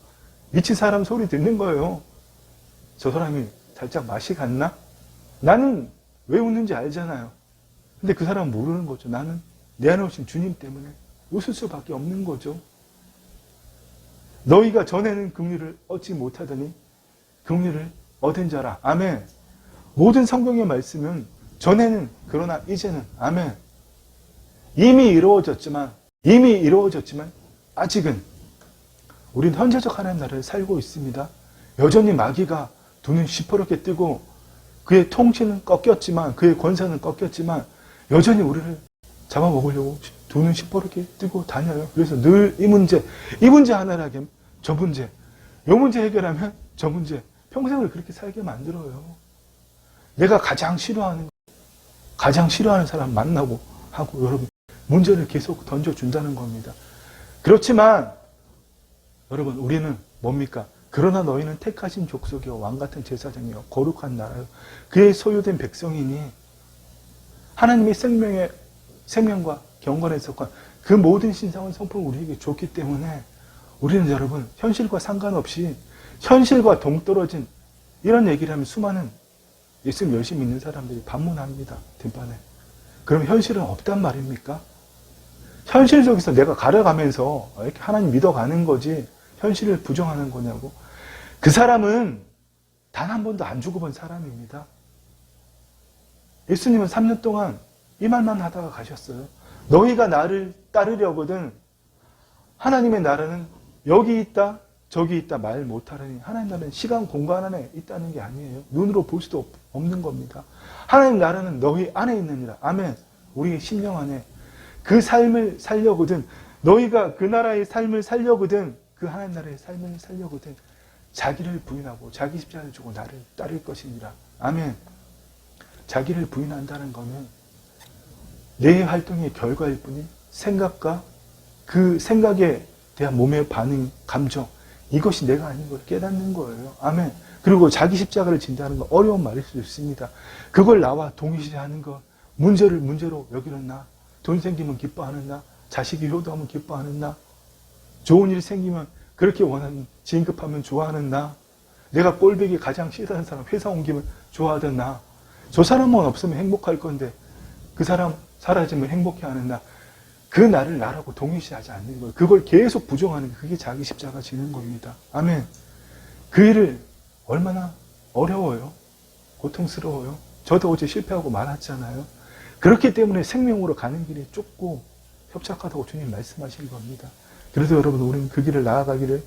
미친 사람 소리 듣는 거예요. 저 사람이 살짝 맛이 갔나? 나는 왜 웃는지 알잖아요. 근데 그 사람은 모르는 거죠. 나는 내 안에 오신 주님 때문에 웃을 수밖에 없는 거죠. 너희가 전에는 긍휼을 얻지 못하더니 긍휼을 얻은 자라. 아멘. 모든 성경의 말씀은 전에는 그러나 이제는. 아멘. 이미 이루어졌지만 아직은 우린 현재적 하나님 나라를 살고 있습니다. 여전히 마귀가 눈은 시퍼렇게 뜨고 그의 통치는 꺾였지만, 그의 권세는 꺾였지만 여전히 우리를 잡아먹으려고 눈은 시퍼렇게 뜨고 다녀요. 그래서 늘 이 문제 하나를 하면 저 문제, 요 문제 해결하면 저 문제, 평생을 그렇게 살게 만들어요. 내가 가장 싫어하는 사람 만나고 하고 여러분 문제를 계속 던져준다는 겁니다. 그렇지만 여러분 우리는 뭡니까? 그러나 너희는 택하신 족속이요 왕같은 제사장이요 거룩한 나라요 그의 소유된 백성이니 하나님의 생명과 경건에 속한 그 모든 신상은 성품을 우리에게 줬기 때문에 우리는 여러분 현실과 상관없이 현실과 동떨어진 이런 얘기를 하면 수많은 예수님 열심히 믿는 사람들이 반문합니다. 뒷반에. 그럼 현실은 없단 말입니까? 현실 속에서 내가 가려가면서 이렇게 하나님 믿어가는 거지 현실을 부정하는 거냐고. 그 사람은 단 한 번도 안 죽어본 사람입니다. 예수님은 3년 동안 이 말만 하다가 가셨어요. 너희가 나를 따르려거든 하나님의 나라는 여기 있다 저기 있다 말 못하라니. 하나님 나라는 시간 공간 안에 있다는 게 아니에요. 눈으로 볼 수도 없는 겁니다. 하나님 나라는 너희 안에 있느니라. 아멘. 우리의 심령 안에 그 삶을 살려거든, 너희가 그 나라의 삶을 살려거든, 그 하나님 나라의 삶을 살려거든 자기를 부인하고 자기 십자가를 지고 나를 따를 것이니라. 아멘. 자기를 부인한다는 것은 내 활동의 결과일 뿐인 생각과 그 생각에 대한 몸의 반응, 감정, 이것이 내가 아닌 걸 깨닫는 거예요. 아멘. 그리고 자기 십자가를 진다는 건 어려운 말일 수 있습니다. 그걸 나와 동일시하는 것, 문제를 문제로 여기는 나, 돈 생기면 기뻐하는 나, 자식이 효도하면 기뻐하는 나, 좋은 일 생기면 그렇게 원하는, 진급하면 좋아하는 나, 내가 꼴보기 가장 싫어하는 사람 회사 옮기면 좋아하던 나, 저 사람만 없으면 행복할 건데 그 사람 사라지면 행복해하는 나, 그 나를 나라고 동일시하지 않는 거예요. 그걸 계속 부정하는 게 그게 자기 십자가 지는 겁니다. 아멘. 그 일을 얼마나 어려워요. 고통스러워요. 저도 어제 실패하고 말았잖아요. 그렇기 때문에 생명으로 가는 길이 좁고 협착하다고 주님 말씀하신 겁니다. 그래서 여러분 우리는 그 길을 나아가기를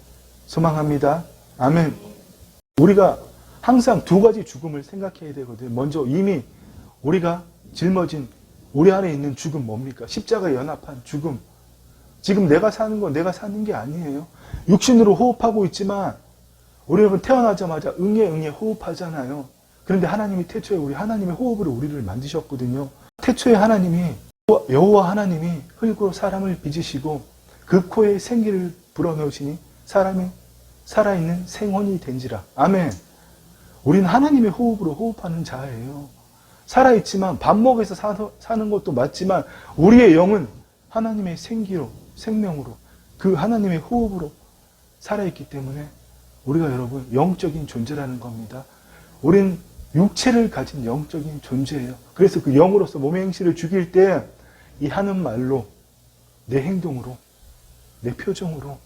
소망합니다. 아멘. 우리가 항상 두 가지 죽음을 생각해야 되거든요. 먼저 이미 우리가 짊어진 우리 안에 있는 죽음 뭡니까? 십자가에 연합한 죽음. 지금 내가 사는 건 내가 사는 게 아니에요. 육신으로 호흡하고 있지만 우리 여러분 태어나자마자 응애 호흡하잖아요. 그런데 하나님이 태초에 우리 하나님의 호흡으로 우리를 만드셨거든요. 태초에 하나님이 여호와 하나님이 흙으로 사람을 빚으시고 그 코에 생기를 불어넣으시니 사람이 살아있는 생혼이 된지라. 아멘. 우리는 하나님의 호흡으로 호흡하는 자예요. 살아있지만 밥 먹여서 사는 것도 맞지만 우리의 영은 하나님의 생기로, 생명으로, 그 하나님의 호흡으로 살아있기 때문에 우리가 여러분 영적인 존재라는 겁니다. 우린 육체를 가진 영적인 존재예요. 그래서 그 영으로서 몸의 행실을 죽일 때 이 하는 말로, 내 행동으로, 내 표정으로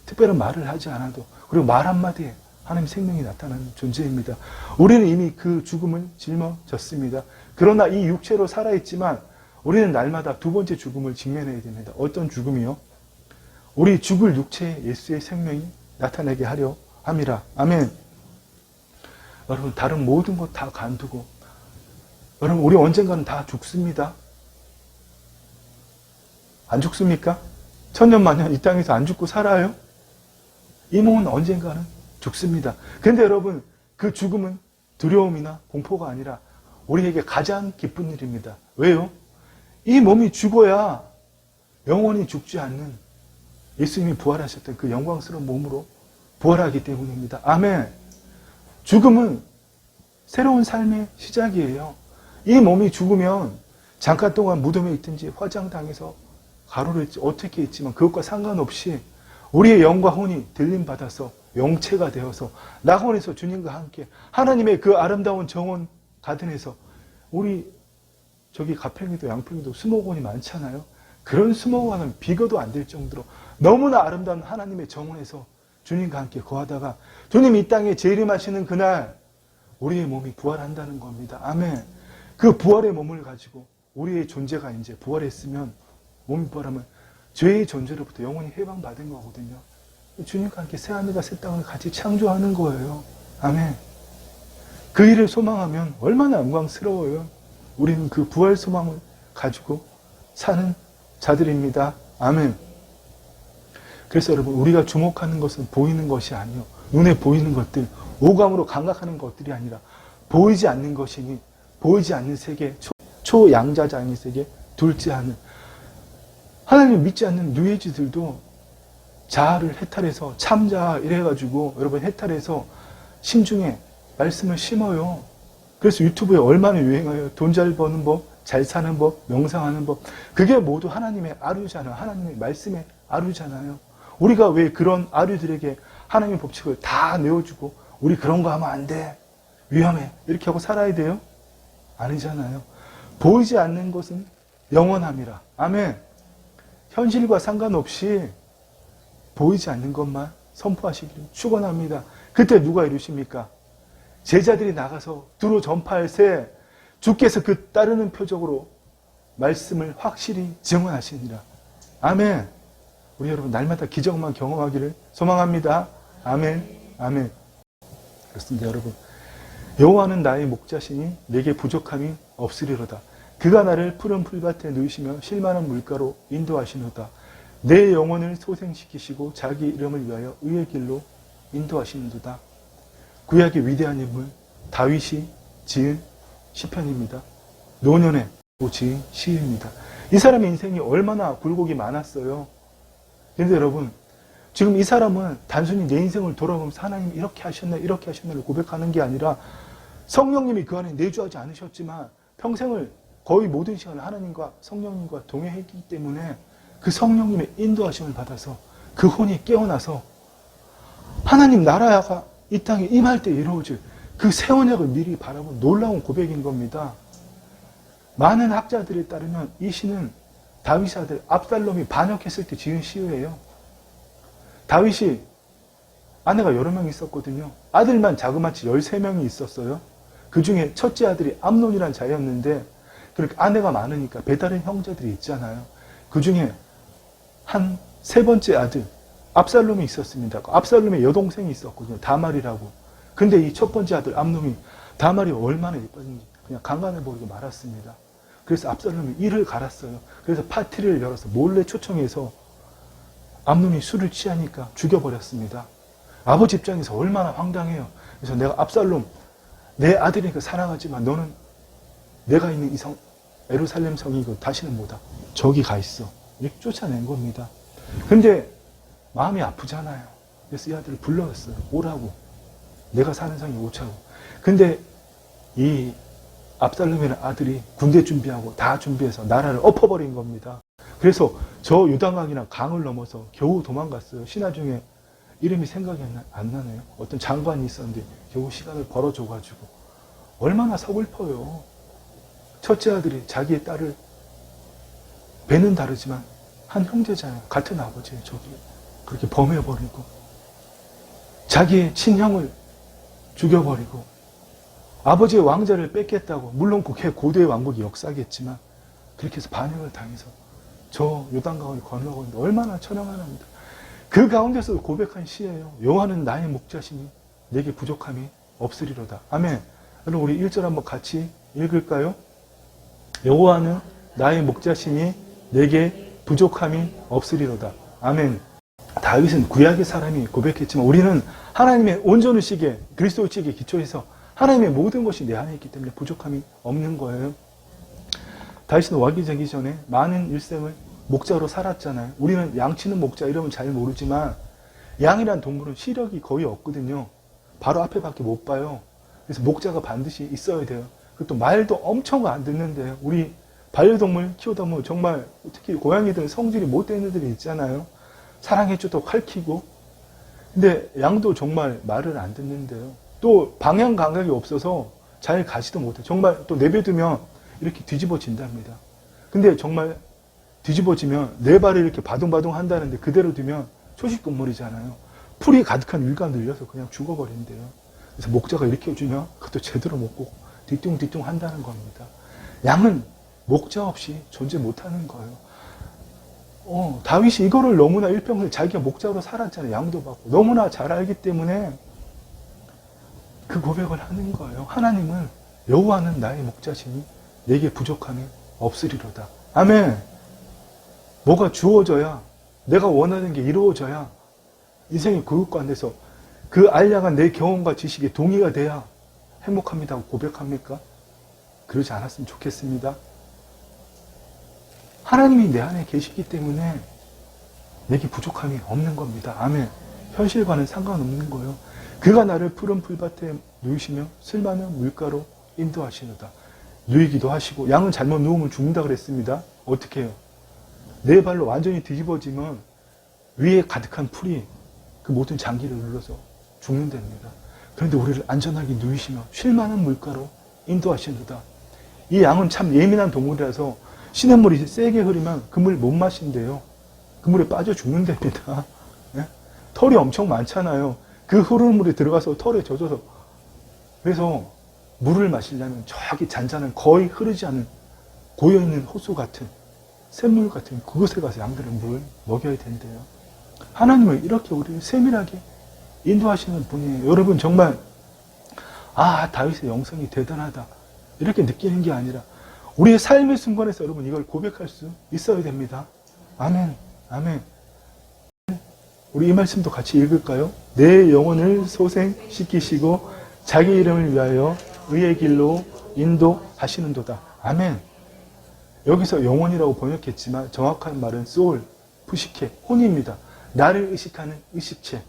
특별한 말을 하지 않아도, 그리고 말 한마디에 하나님의 생명이 나타나는 존재입니다. 우리는 이미 그 죽음을 짊어졌습니다. 그러나 이 육체로 살아있지만 우리는 날마다 두 번째 죽음을 직면해야 됩니다. 어떤 죽음이요? 우리 죽을 육체에 예수의 생명이 나타나게 하려 함이라. 아멘. 여러분 다른 모든 것 다 간두고, 여러분 우리 언젠가는 다 죽습니다. 안 죽습니까? 천년만년 이 땅에서 안 죽고 살아요? 이 몸은 언젠가는 죽습니다. 근데 여러분, 그 죽음은 두려움이나 공포가 아니라 우리에게 가장 기쁜 일입니다. 왜요? 이 몸이 죽어야 영원히 죽지 않는 예수님이 부활하셨던 그 영광스러운 몸으로 부활하기 때문입니다. 아멘. 죽음은 새로운 삶의 시작이에요. 이 몸이 죽으면 잠깐 동안 무덤에 있든지 화장당해서 가로를 어떻게 있지만 그것과 상관없이 우리의 영과 혼이 들림받아서 영체가 되어서 낙원에서 주님과 함께 하나님의 그 아름다운 정원 가든에서 우리 저기 가평에도 양평에도 수목원이 많잖아요. 그런 수목원은 비교도 안 될 정도로 너무나 아름다운 하나님의 정원에서 주님과 함께 거하다가 주님 이 땅에 재림하시는 그날 우리의 몸이 부활한다는 겁니다. 아멘. 그 부활의 몸을 가지고 우리의 존재가 이제 부활했으면 몸이 부활하면 죄의 존재로부터 영원히 해방받은 거거든요. 주님과 함께 새하늘과 새 땅을 같이 창조하는 거예요. 아멘. 그 일을 소망하면 얼마나 영광스러워요. 우리는 그 부활 소망을 가지고 사는 자들입니다. 아멘. 그래서 여러분, 우리가 주목하는 것은 보이는 것이 아니요, 눈에 보이는 것들, 오감으로 감각하는 것들이 아니라 보이지 않는 것이니 보이지 않는 세계, 초양자장의 세계, 둘째 하늘. 하나님을 믿지 않는 뉴에이지들도 자아를 해탈해서 참자아 이래가지고 여러분 해탈해서 심중에 말씀을 심어요. 그래서 유튜브에 얼마나 유행해요. 돈 잘 버는 법, 잘 사는 법, 명상하는 법. 그게 모두 하나님의 아류잖아요. 하나님의 말씀의 아류잖아요. 우리가 왜 그런 아류들에게 하나님의 법칙을 다 내어주고 우리 그런 거 하면 안 돼, 위험해, 이렇게 하고 살아야 돼요? 아니잖아요. 보이지 않는 것은 영원함이라. 아멘. 현실과 상관없이 보이지 않는 것만 선포하시기를 축원합니다. 그때 누가 이루십니까? 제자들이 나가서 두루 전파할세 주께서 그 따르는 표적으로 말씀을 확실히 증언하시니라. 아멘. 우리 여러분 날마다 기적만 경험하기를 소망합니다. 아멘. 아멘. 그렇습니다. 여러분, 여호와는 나의 목자시니 내게 부족함이 없으리로다. 그가 나를 푸른 풀밭에 누이시며 실만한 물가로 인도하시노다. 내 영혼을 소생시키시고 자기 이름을 위하여 의의 길로 인도하시는도다. 구약의 위대한 인물 다윗이 지은 시편입니다. 노년에 지은 시입니다. 이 사람의 인생이 얼마나 굴곡이 많았어요. 그런데 여러분, 지금 이 사람은 단순히 내 인생을 돌아보면서 하나님 이렇게 하셨나를 고백하는 게 아니라 성령님이 그 안에 내주하지 않으셨지만 평생을 거의 모든 시간을 하나님과 성령님과 동행했기 때문에 그 성령님의 인도하심을 받아서 그 혼이 깨어나서 하나님 나라가 이 땅에 임할 때 이루어질 그 새 언약을 미리 바라본 놀라운 고백인 겁니다. 많은 학자들에 따르면 이 시는 다윗의 아들 압살롬이 반역했을 때 지은 시예요. 다윗이 아내가 여러 명 있었거든요. 아들만 자그마치 13명이 있었어요. 그 중에 첫째 아들이 암논이라는 자였는데 그렇게 아내가 많으니까 배다른 형제들이 있잖아요. 그 중에 한 세 번째 아들 압살롬이 있었습니다. 압살롬의 여동생이 있었거든요. 다말이라고. 근데 이 첫 번째 아들 암논이 다말이 얼마나 예뻤는지 그냥 강간해버리고 말았습니다. 그래서 압살롬이 이를 갈았어요. 그래서 파티를 열어서 몰래 초청해서 암논이 술을 취하니까 죽여버렸습니다. 아버지 입장에서 얼마나 황당해요. 그래서 내가 압살롬, 내 아들이니까 사랑하지만 너는 내가 있는 이 성, 예루살렘 성이고 다시는 못와. 저기 가 있어. 이렇게 쫓아낸 겁니다. 근데 마음이 아프잖아요. 그래서 이 아들을 불러왔어요. 오라고. 내가 사는 성에 오자고. 근데 이 압살롬이라는 아들이 군대 준비하고 다 준비해서 나라를 엎어버린 겁니다. 그래서 저 요단강이나 강을 넘어서 겨우 도망갔어요. 신하 중에 이름이 생각이 안 나네요. 어떤 장관이 있었는데 겨우 시간을 벌어줘가지고. 얼마나 서글퍼요. 첫째 아들이 자기의 딸을, 배는 다르지만 한 형제잖아요. 같은 아버지예요. 저기 그렇게 범해버리고 자기의 친형을 죽여버리고 아버지의 왕자를 뺏겠다고, 물론 그게 고대의 왕국이 역사겠지만 그렇게 해서 반역을 당해서 저 요단강을 건너고 있는데 얼마나 처량합니다. 그 가운데서 고백한 시예요. 여호와는 나의 목자시니 내게 부족함이 없으리로다. 아멘. 여러분 우리 1절 한번 같이 읽을까요? 여호와는 나의 목자시니 내게 부족함이 없으리로다. 아멘. 다윗은 구약의 사람이 고백했지만 우리는 하나님의 온전의식에 그리스도의식에 기초해서 하나님의 모든 것이 내 안에 있기 때문에 부족함이 없는 거예요. 다윗은 왕이 되기 전에 많은 일생을 목자로 살았잖아요. 우리는 양치는 목자 이름은 잘 모르지만 양이란 동물은 시력이 거의 없거든요. 바로 앞에밖에 못 봐요. 그래서 목자가 반드시 있어야 돼요. 그것도 말도 엄청 안 듣는데요. 우리 반려동물 키우다 보면 정말 특히 고양이들은 성질이 못된 애들이 있잖아요. 사랑해줘도 칼키고. 근데 양도 정말 말을 안 듣는데요. 또 방향 감각이 없어서 잘 가지도 못해요. 정말 또 내버두면 이렇게 뒤집어진답니다. 근데 정말 뒤집어지면 네 발을 이렇게 바둥바둥 한다는데 그대로 두면 초식동물이잖아요. 풀이 가득한 위가 늘려서 그냥 죽어버린대요. 그래서 목자가 이렇게 해주면 그것도 제대로 먹고 뒤뚱뒤뚱 한다는 겁니다. 양은 목자 없이 존재 못하는 거예요. 다윗이 이거를 너무나 일평생 자기가 목자로 살았잖아요. 양도 받고. 너무나 잘 알기 때문에 그 고백을 하는 거예요. 하나님은 여호와는 나의 목자시니 내게 부족함이 없으리로다. 아멘. 뭐가 주어져야 내가 원하는 게 이루어져야 인생의 교육관에서 그 알량한 내 경험과 지식에 동의가 돼야 행복합니다 하고 고백합니까? 그러지 않았으면 좋겠습니다. 하나님이 내 안에 계시기 때문에 내게 부족함이 없는 겁니다. 아멘. 현실과는 상관없는 거예요. 그가 나를 푸른 풀밭에 누이시며 쓸만한 물가로 인도하시노다. 누이기도 하시고 양은 잘못 누우면 죽는다 그랬습니다. 어떻게 해요? 네 발로 완전히 뒤집어지면 위에 가득한 풀이 그 모든 장기를 눌러서 죽는답니다. 그런데 우리를 안전하게 누이시며 쉴만한 물가로 인도하시노다. 이 양은 참 예민한 동물이라서 시냇물이 세게 흐르면 그 물 못 마신대요. 그 물에 빠져 죽는답니다. 네? 털이 엄청 많잖아요. 그 흐르는 물에 들어가서 털에 젖어서 그래서 물을 마시려면 저기 잔잔한 거의 흐르지 않는 고여있는 호수 같은 샘물 같은 그곳에 가서 양들은 물을 먹여야 된대요. 하나님은 이렇게 우리를 세밀하게 인도하시는 분이에요. 여러분 정말 다윗의 영성이 대단하다 이렇게 느끼는 게 아니라 우리의 삶의 순간에서 여러분 이걸 고백할 수 있어야 됩니다. 아멘. 아멘. 우리 이 말씀도 같이 읽을까요? 내 영혼을 소생시키시고 자기 이름을 위하여 의의 길로 인도하시는도다. 아멘. 여기서 영혼이라고 번역했지만 정확한 말은 소울, 푸시케, 혼입니다. 나를 의식하는 의식체.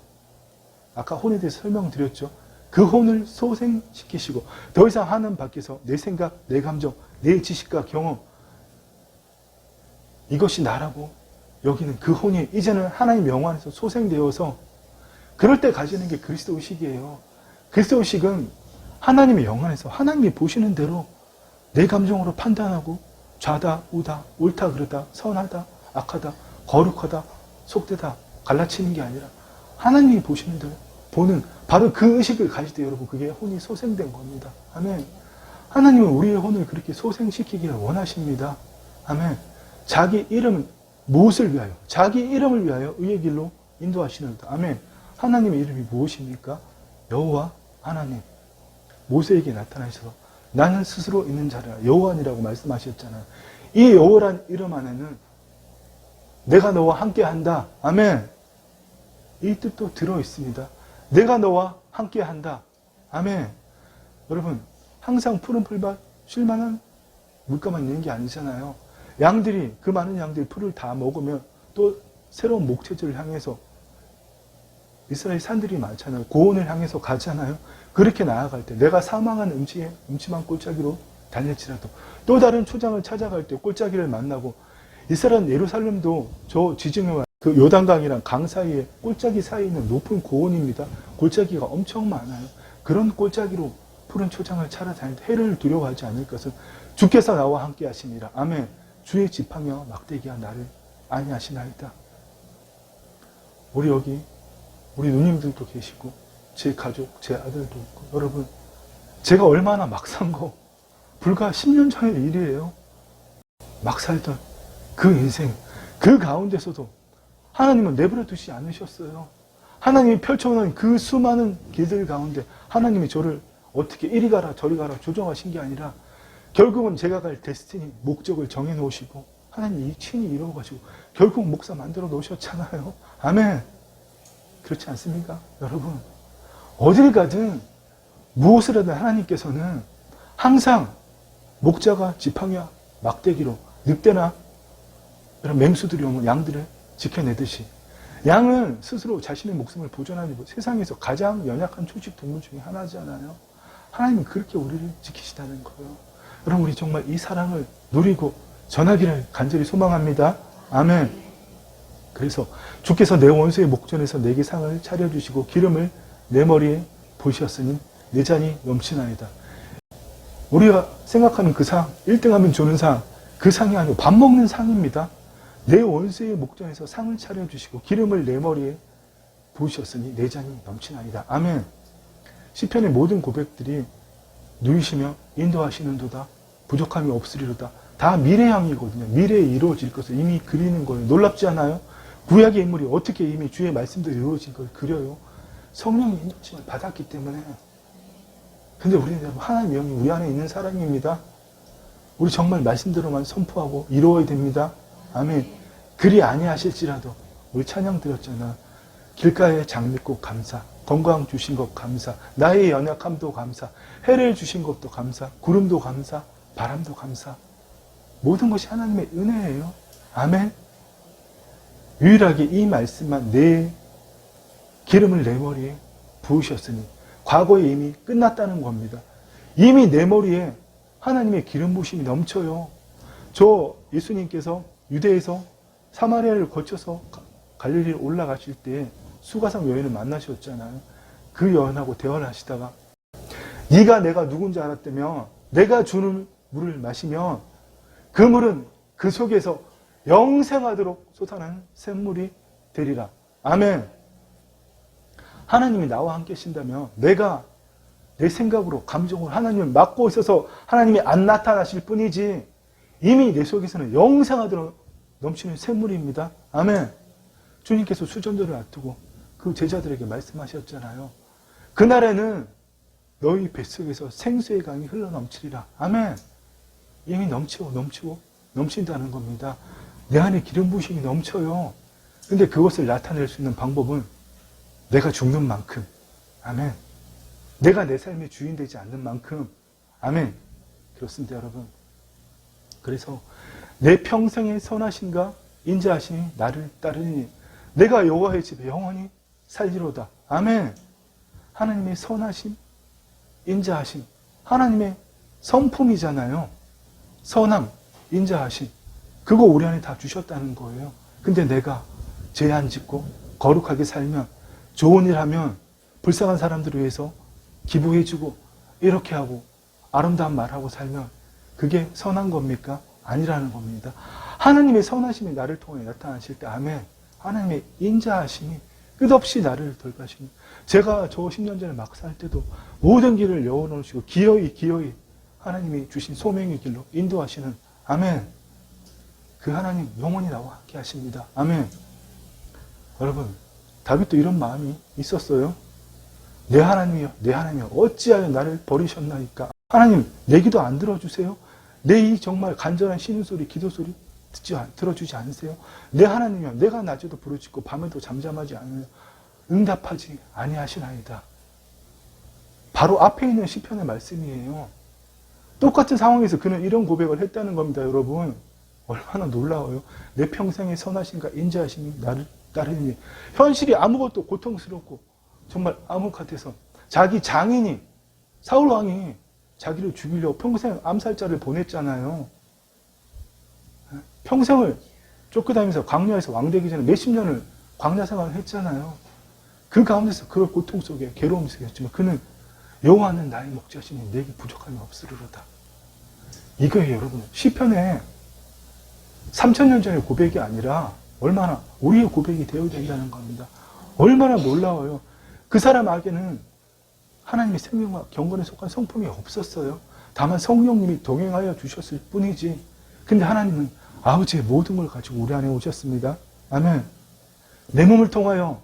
아까 혼에 대해서 설명드렸죠. 그 혼을 소생시키시고 더 이상 하나님 밖에서 내 생각, 내 감정, 내 지식과 경험 이것이 나라고 여기는 그 혼이 이제는 하나님 영혼 안에서 소생되어서 그럴 때 가지는 게 그리스도 의식이에요. 그리스도 의식은 하나님의 영혼 안에서 하나님이 보시는 대로 내 감정으로 판단하고 좌다 우다 옳다 그르다 선하다 악하다 거룩하다 속되다 갈라치는 게 아니라 하나님이 보시는 대로 보는 바로 그 의식을 가질 때 여러분 그게 혼이 소생된 겁니다. 아멘. 하나님은 우리의 혼을 그렇게 소생시키기를 원하십니다. 아멘. 자기 이름은 무엇을 위하여? 자기 이름을 위하여 의의 길로 인도하시는다. 아멘. 하나님의 이름이 무엇입니까? 여호와 하나님. 모세에게 나타나셔서 나는 스스로 있는 자라 여호와니라고 말씀하셨잖아요. 이 여호와란 이름 안에는 내가 너와 함께한다. 아멘. 이 뜻도 들어있습니다. 내가 너와 함께한다. 아멘. 여러분 항상 푸른 풀밭 쉴만한 물가만 있는 게 아니잖아요. 양들이 그 많은 양들이 풀을 다 먹으면 또 새로운 목초지를 향해서 이스라엘 산들이 많잖아요. 고원을 향해서 가잖아요. 그렇게 나아갈 때 내가 사망한 음침한 꼴짜기로 달릴지라도 또 다른 초장을 찾아갈 때 꼴짜기를 만나고 이스라엘 예루살렘도 저 지중해와 그 요단강이랑 강 사이에 꼴짜기 사이에 있는 높은 고원입니다. 골짜기가 엄청 많아요. 그런 꼴짜기로 푸른 초장을 찾아다닐 때 해를 두려워하지 않을 것은 주께서 나와 함께 하시니라. 아멘. 주의 지팡이와 막대기가 나를 안위하시나이다. 우리 여기 우리 누님들도 계시고 제 가족, 제 아들도 있고 여러분 제가 얼마나 막 산 거 불과 10년 전의 일이에요. 막 살던 그 인생 그 가운데서도 하나님은 내버려 두지 않으셨어요. 하나님이 펼쳐놓은 그 수많은 길들 가운데 하나님이 저를 어떻게 이리 가라 저리 가라 조정하신 게 아니라 결국은 제가 갈 데스티니 목적을 정해 놓으시고 하나님이 친히 이루어가시고 결국 목사 만들어 놓으셨잖아요. 아멘. 그렇지 않습니까? 여러분 어딜 가든 무엇을 하든 하나님께서는 항상 목자가 지팡이와 막대기로 늑대나 이런 맹수들이 오면 양들을 지켜내듯이 양은 스스로 자신의 목숨을 보존하는 세상에서 가장 연약한 초식 동물 중에 하나잖아요. 하나님은 그렇게 우리를 지키시다는 거예요. 여러분, 우리 정말 이 사랑을 누리고 전하기를 간절히 소망합니다. 아멘. 그래서 주께서 내 원수의 목전에서 내게 상을 차려주시고 기름을 내 머리에 부으셨으니 내 잔이 넘치나이다. 우리가 생각하는 그 상, 1등하면 주는 상, 그 상이 아니고 밥 먹는 상입니다. 내 원수의 목전에서 상을 차려주시고 기름을 내 머리에 부으셨으니 내 잔이 넘치나이다. 아멘. 시편의 모든 고백들이 누이시며 인도하시는도다. 부족함이 없으리로다. 다 미래향이거든요. 미래에 이루어질 것을 이미 그리는 거예요. 놀랍지 않아요? 구약의 인물이 어떻게 이미 주의 말씀대로 이루어진 걸 그려요? 성령의 인도심을 받았기 때문에. 근데 우리는 하나님의 영이 우리 안에 있는 사람입니다. 우리 정말 말씀대로만 선포하고 이루어야 됩니다. 아멘. 그리 아니하실지라도 우리 찬양 드렸잖아. 길가에 장미꽃 감사, 건강 주신 것 감사, 나의 연약함도 감사, 해를 주신 것도 감사, 구름도 감사, 바람도 감사. 모든 것이 하나님의 은혜예요. 아멘. 유일하게 이 말씀만 내 기름을 내 머리에 부으셨으니 과거에 이미 끝났다는 겁니다. 이미 내 머리에 하나님의 기름 부으심이 넘쳐요. 저 예수님께서 유대에서 사마리아를 거쳐서 갈릴리로 올라가실 때 수가성 여인을 만나셨잖아요. 그 여인하고 대화를 하시다가 네가 내가 누군지 알았다면 내가 주는 물을 마시면 그 물은 그 속에서 영생하도록 솟아나는 샘물이 되리라. 아멘. 하나님이 나와 함께 하신다면 내가 내 생각으로 감정으로 하나님을 막고 있어서 하나님이 안 나타나실 뿐이지 이미 내 속에서는 영생하도록 넘치는 샘물입니다. 아멘. 주님께서 수전도를 놔두고 그 제자들에게 말씀하셨잖아요. 그날에는 너희 뱃속에서 생수의 강이 흘러넘치리라. 아멘. 이미 넘친다는 겁니다. 내 안에 기름 부으심이 넘쳐요. 근데 그것을 나타낼 수 있는 방법은 내가 죽는 만큼. 아멘. 내가 내 삶의 주인 되지 않는 만큼. 아멘. 그렇습니다, 여러분. 그래서 내 평생의 선하심과 인자하심이 나를 따르니 내가 여호와의 집에 영원히 살리로다. 아멘. 하나님의 선하심, 인자하심, 하나님의 성품이잖아요. 선함, 인자하심, 그거 우리 안에 다 주셨다는 거예요. 근데 내가 죄 안 짓고 거룩하게 살면, 좋은 일 하면 불쌍한 사람들을 위해서 기부해주고 이렇게 하고 아름다운 말하고 살면 그게 선한 겁니까? 아니라는 겁니다. 하나님의 선하심이 나를 통해 나타나실 때, 아멘. 하나님의 인자하심이 끝없이 나를 돌봐주시는. 제가 저 10년 전에 막 살 때도 모든 길을 열어놓으시고 기어이 하나님이 주신 소명의 길로 인도하시는, 아멘. 그 하나님 영원히 나와 함께 하십니다. 아멘. 여러분, 다윗도 이런 마음이 있었어요. 내 하나님이여, 내 하나님이여, 어찌하여 나를 버리셨나이까? 하나님, 내 기도 안 들어주세요? 내 이 정말 간절한 신음소리, 기도소리 들어주지 않으세요? 내 하나님이여, 내가 낮에도 부르짖고 밤에도 잠잠하지 않으며 응답하지 아니하시나이다. 바로 앞에 있는 시편의 말씀이에요. 똑같은 상황에서 그는 이런 고백을 했다는 겁니다, 여러분. 얼마나 놀라워요. 내 평생의 선하심과 인자하심이 나를 따르니. 현실이 아무것도 고통스럽고 정말 암흑 같아서 자기 장인이, 사울왕이 자기를 죽이려고 평생 암살자를 보냈잖아요. 평생을 쫓겨다니면서 광야에서 왕되기 전에 몇십 년을 광야 생활을 했잖아요. 그 가운데서 그 고통 속에 괴로움 속이었지만 그는 여호와는 나의 목자시니 내게 부족함이 없으리로다. 이거예요, 여러분. 시편에 3000년 전의 고백이 아니라 얼마나 우리의 고백이 되어야 된다는 겁니다. 얼마나 놀라워요. 그 사람에게는 하나님의 생명과 경건에 속한 성품이 없었어요. 다만 성령님이 동행하여 주셨을 뿐이지. 근데 하나님은 아버지의 모든 걸 가지고 우리 안에 오셨습니다. 아멘. 내 몸을 통하여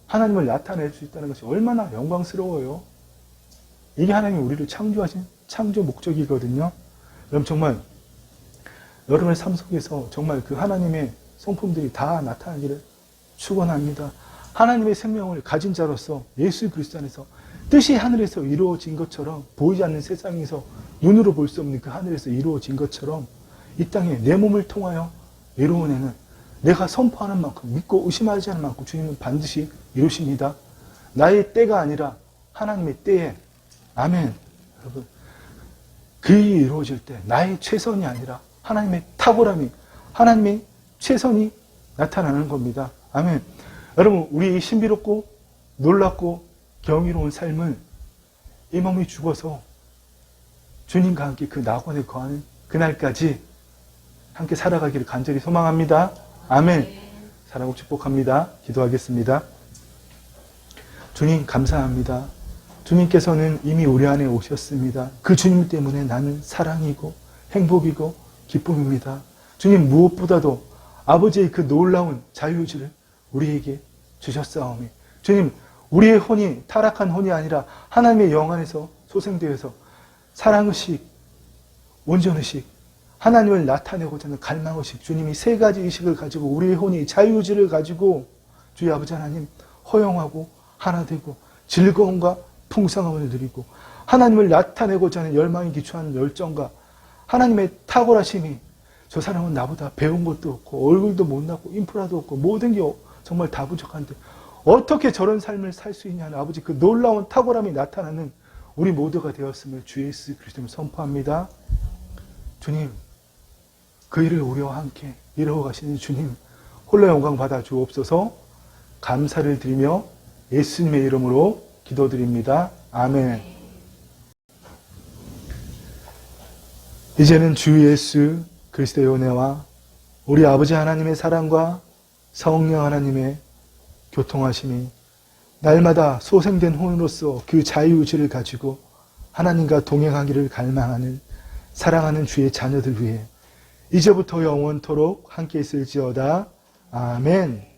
하나님을 나타낼 수 있다는 것이 얼마나 영광스러워요. 이게 하나님이 우리를 창조하신 창조 목적이거든요. 여러분, 정말 여러분의 삶 속에서 정말 그 하나님의 성품들이 다 나타나기를 축원합니다. 하나님의 생명을 가진 자로서 예수 그리스도 안에서 뜻이 하늘에서 이루어진 것처럼 보이지 않는 세상에서 눈으로 볼 수 없는 그 하늘에서 이루어진 것처럼 이 땅에 내 몸을 통하여 이루어내는 내가 선포하는 만큼 믿고 의심하지 않는 만큼 주님은 반드시 이루십니다. 나의 때가 아니라 하나님의 때에 아멘. 여러분 그 일이 이루어질 때 나의 최선이 아니라 하나님의 탁월함이 하나님의 최선이 나타나는 겁니다. 아멘. 여러분 우리 신비롭고 놀랍고 경이로운 삶은 이 몸이 죽어서 주님과 함께 그 낙원에 거하는 그날까지 함께 살아가기를 간절히 소망합니다. 아멘. 사랑하고 축복합니다. 기도하겠습니다. 주님 감사합니다. 주님께서는 이미 우리 안에 오셨습니다. 그 주님 때문에 나는 사랑이고 행복이고 기쁨입니다. 주님 무엇보다도 아버지의 그 놀라운 자유의지를 우리에게 주셨사오니 주님 우리의 혼이 타락한 혼이 아니라 하나님의 영 안에서 소생되어서 사랑의식, 온전의식, 하나님을 나타내고자 하는 갈망의식 주님이 세 가지 의식을 가지고 우리의 혼이 자유의지를 가지고 주의 아버지 하나님 허용하고 하나 되고 즐거움과 풍성함을 누리고 하나님을 나타내고자 하는 열망이 기초한 열정과 하나님의 탁월하심이 저 사람은 나보다 배운 것도 없고 얼굴도 못났고 인프라도 없고 모든 게 정말 다 부족한데 어떻게 저런 삶을 살 수 있냐는 아버지 그 놀라운 탁월함이 나타나는 우리 모두가 되었음을 주 예수 그리스도를 선포합니다. 주님 그 일을 우리와 함께 이루어 가시는 주님 홀로 영광 받아 주옵소서. 감사를 드리며 예수님의 이름으로 기도드립니다. 아멘. 이제는 주 예수 그리스도의 은혜와 우리 아버지 하나님의 사랑과 성령 하나님의 교통하심이 날마다 소생된 혼으로서 그 자유의지를 가지고 하나님과 동행하기를 갈망하는 사랑하는 주의 자녀들 위해 이제부터 영원토록 함께 있을지어다. 아멘.